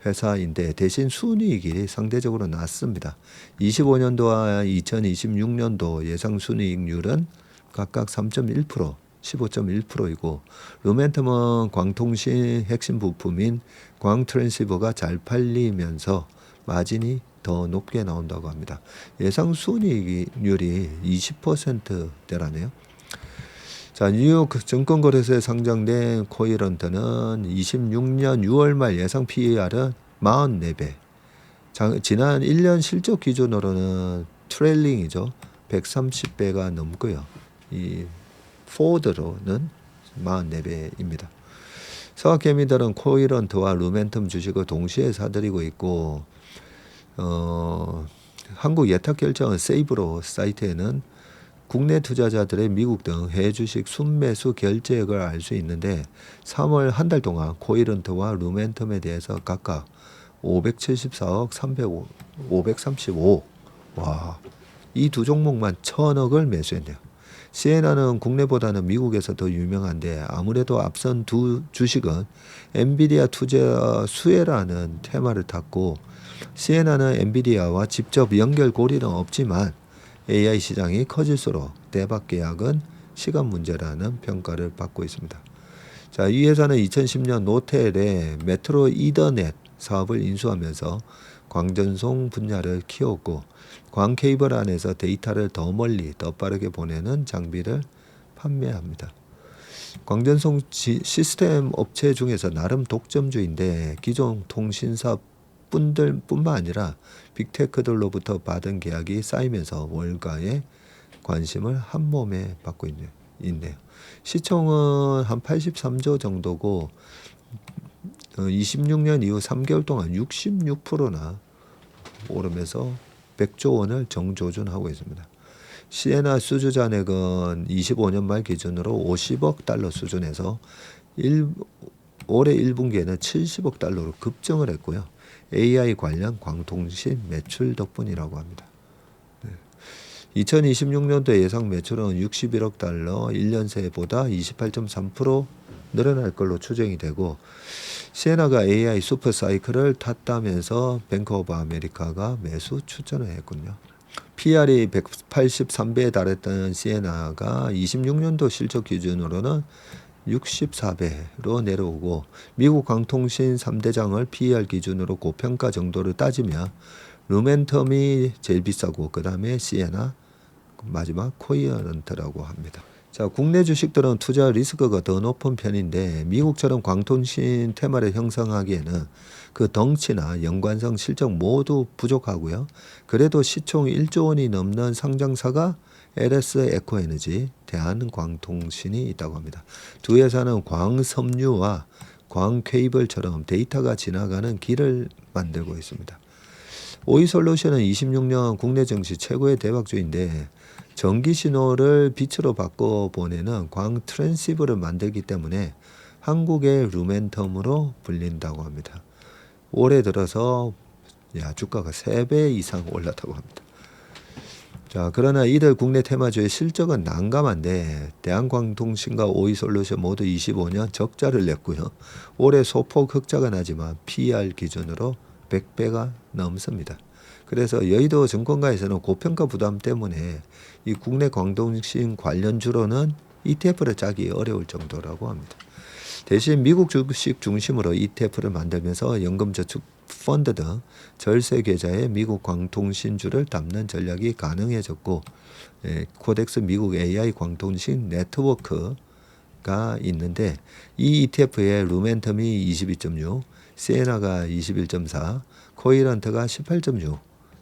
회사인데 대신 순이익이 상대적으로 낮습니다. 25년도와 2026년도 예상 순이익률은 각각 3.1%, 15.1%이고 루멘텀은 광통신 핵심 부품인 광 트랜시버가 잘 팔리면서 마진이 더 높게 나온다고 합니다. 예상 순이익률이 20%대라네요. 자, 뉴욕 증권거래소에 상장된 코이런트는 26년 6월 말 예상 PER은 44배. 지난 1년 실적 기준으로는 트레일링이죠. 130배가 넘고요. 이 포워드로는 44배입니다. 서학개미들은 코이런트와 루멘텀 주식을 동시에 사들이고 있고 한국 예탁결제원 세이브로 사이트에는 국내 투자자들의 미국 등 해외 주식 순매수 결제액을 알 수 있는데 3월 한 달 동안 코이런트와 루멘텀에 대해서 각각 574억, 535억. 와, 이 두 종목만 1,000억을 매수했네요. 시에나는 국내보다는 미국에서 더 유명한데 아무래도 앞선 두 주식은 엔비디아 투자 수혜라는 테마를 탔고 시에나는 엔비디아와 직접 연결고리는 없지만 AI 시장이 커질수록 대박 계약은 시간 문제라는 평가를 받고 있습니다. 자, 이 회사는 2010년 노텔의 메트로 이더넷 사업을 인수하면서 광전송 분야를 키웠고 광 케이블 안에서 데이터를 더 멀리 더 빠르게 보내는 장비를 판매합니다. 광전송 시스템 업체 중에서 나름 독점주인데 기존 통신사 뿐만 아니라 빅테크들로부터 받은 계약이 쌓이면서 월가의 관심을 한 몸에 받고 있네요. 시총은 한 83조 정도고 26년 이후 3개월 동안 66%나 오르면서 100조 원을 정조준하고 있습니다. 시에나 수주잔액은 25년 말 기준으로 50억 달러 수준에서 올해 1분기에는 70억 달러로 급증을 했고요. AI 관련 광통신 매출 덕분이라고 합니다. 2026년도 예상 매출은 61억 달러, 1년 새보다 28.3% 늘어날 걸로 추정이 되고 시에나가 AI 슈퍼 사이클을 탔다면서 뱅크 오브 아메리카가 매수 추천을 했군요. PR이 183배에 달했던 시에나가 26년도 실적 기준으로는 64배로 내려오고 미국 광통신 3대장을 PER 기준으로 고평가 정도를 따지면 루멘텀이 제일 비싸고 그 다음에 시에나 마지막 코이런트라고 합니다. 자, 국내 주식들은 투자 리스크가 더 높은 편인데 미국처럼 광통신 테마를 형성하기에는 그 덩치나 연관성 실적 모두 부족하고요. 그래도 시총 1조 원이 넘는 상장사가 LS 에코에너지, 대한광통신이 있다고 합니다. 두 회사는 광섬유와 광케이블처럼 데이터가 지나가는 길을 만들고 있습니다. 오이솔루션은 26년 국내 증시 최고의 대박주인데 전기 신호를 빛으로 바꿔 보내는 광 트랜시버를 만들기 때문에 한국의 루멘텀으로 불린다고 합니다. 올해 들어서 주가가 3배 이상 올랐다고 합니다. 자, 그러나 이들 국내 테마주의 실적은 난감한데 대한광통신과 오이솔루션 모두 25년 적자를 냈고요. 올해 소폭 흑자가 나지만 PER 기준으로 100배가 넘습니다. 그래서 여의도 증권가에서는 고평가 부담 때문에 이 국내 광동식 관련주로는 ETF를 짜기 어려울 정도라고 합니다. 대신 미국 주식 중심으로 ETF를 만들면서 연금저축 펀드 등 절세 계좌에 미국 광통신주를 담는 전략이 가능해졌고, 코덱스 미국 AI 광통식 네트워크가 있는데 이 ETF의 루멘텀이 22.6, 시에나가 21.4, 코이런트가 18.6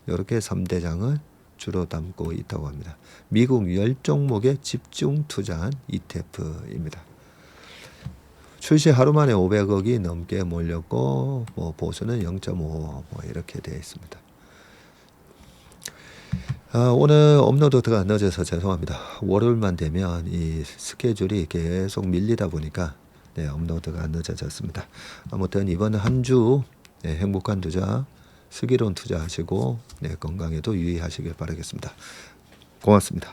이렇게 3대장을 주로 담고 있다고 합니다. 미국 10종목에 집중 투자한 ETF입니다. 출시 하루 만에 500억이 넘게 몰렸고 보수는 0.5 이렇게 되어 있습니다. 오늘 업로드가 늦어서 죄송합니다. 월요일만 되면 이 스케줄이 계속 밀리다 보니까 업로드가 늦어졌습니다. 아무튼 이번 한 주 행복한 투자, 슬기로운 투자하시고 건강에도 유의하시길 바라겠습니다. 고맙습니다.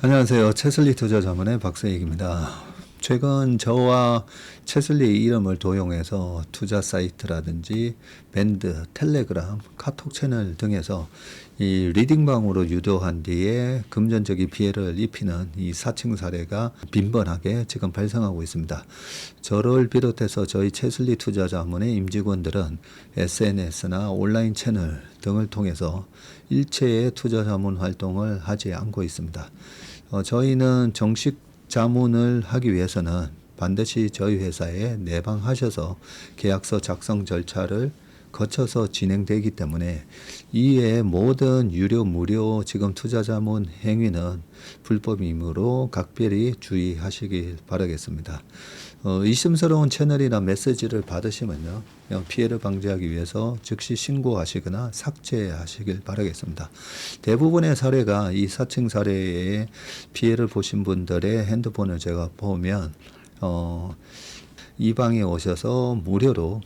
안녕하세요. 채슬리 투자자문의 박세익입니다. 최근 저와 채슬리 이름을 도용해서 투자 사이트라든지 밴드, 텔레그램, 카톡 채널 등에서 이 리딩방으로 유도한 뒤에 금전적인 피해를 입히는 이 사칭 사례가 빈번하게 지금 발생하고 있습니다. 저를 비롯해서 저희 채슬리 투자자문의 임직원들은 SNS나 온라인 채널 등을 통해서 일체의 투자자문 활동을 하지 않고 있습니다. 저희는 정식 자문을 하기 위해서는 반드시 저희 회사에 내방하셔서 계약서 작성 절차를 거쳐서 진행되기 때문에 이외의 모든 유료 무료 지금 투자자문 행위는 불법이므로 각별히 주의하시길 바라겠습니다. 의심스러운 채널이나 메시지를 받으시면요, 피해를 방지하기 위해서 즉시 신고하시거나 삭제하시길 바라겠습니다. 대부분의 사례가 이 사칭 사례에 피해를 보신 분들의 핸드폰을 제가 보면 이 방에 오셔서 무료로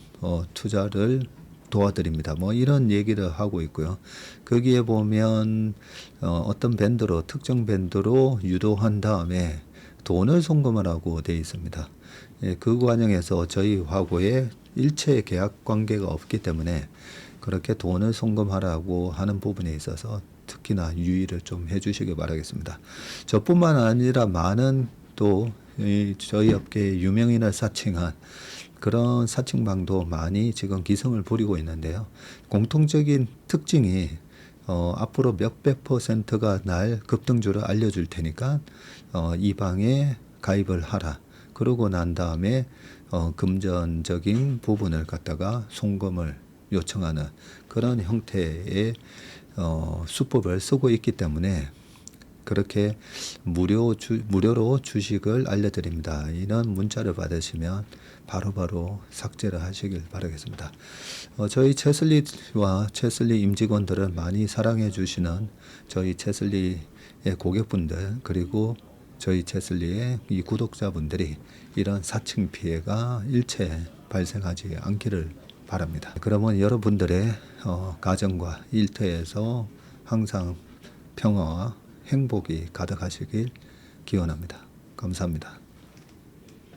투자를 도와드립니다. 이런 얘기를 하고 있고요. 거기에 보면 어떤 밴드로 특정 밴드로 유도한 다음에 돈을 송금하라고 되어 있습니다. 그 과정에서 저희하고의 일체 계약 관계가 없기 때문에 그렇게 돈을 송금하라고 하는 부분에 있어서 특히나 유의를 좀 해주시기 바라겠습니다. 저뿐만 아니라 많은 또 저희 업계의 유명인을 사칭한 그런 사칭방도 많이 지금 기승을 부리고 있는데요. 공통적인 특징이 앞으로 몇백 %가 날 급등주를 알려줄 테니까 이 방에 가입을 하라. 그러고 난 다음에 금전적인 부분을 갖다가 송금을 요청하는 그런 형태의 수법을 쓰고 있기 때문에 그렇게 무료로 주식을 알려드립니다. 이런 문자를 받으시면 바로바로 삭제를 하시길 바라겠습니다. 저희 채슬리와 채슬리 임직원들을 많이 사랑해 주시는 저희 채슬리의 고객분들 그리고 저희 채슬리의 이 구독자분들이 이런 사칭 피해가 일체 발생하지 않기를 바랍니다. 그러면 여러분들의 가정과 일터에서 항상 평화와 행복이 가득하시길 기원합니다. 감사합니다.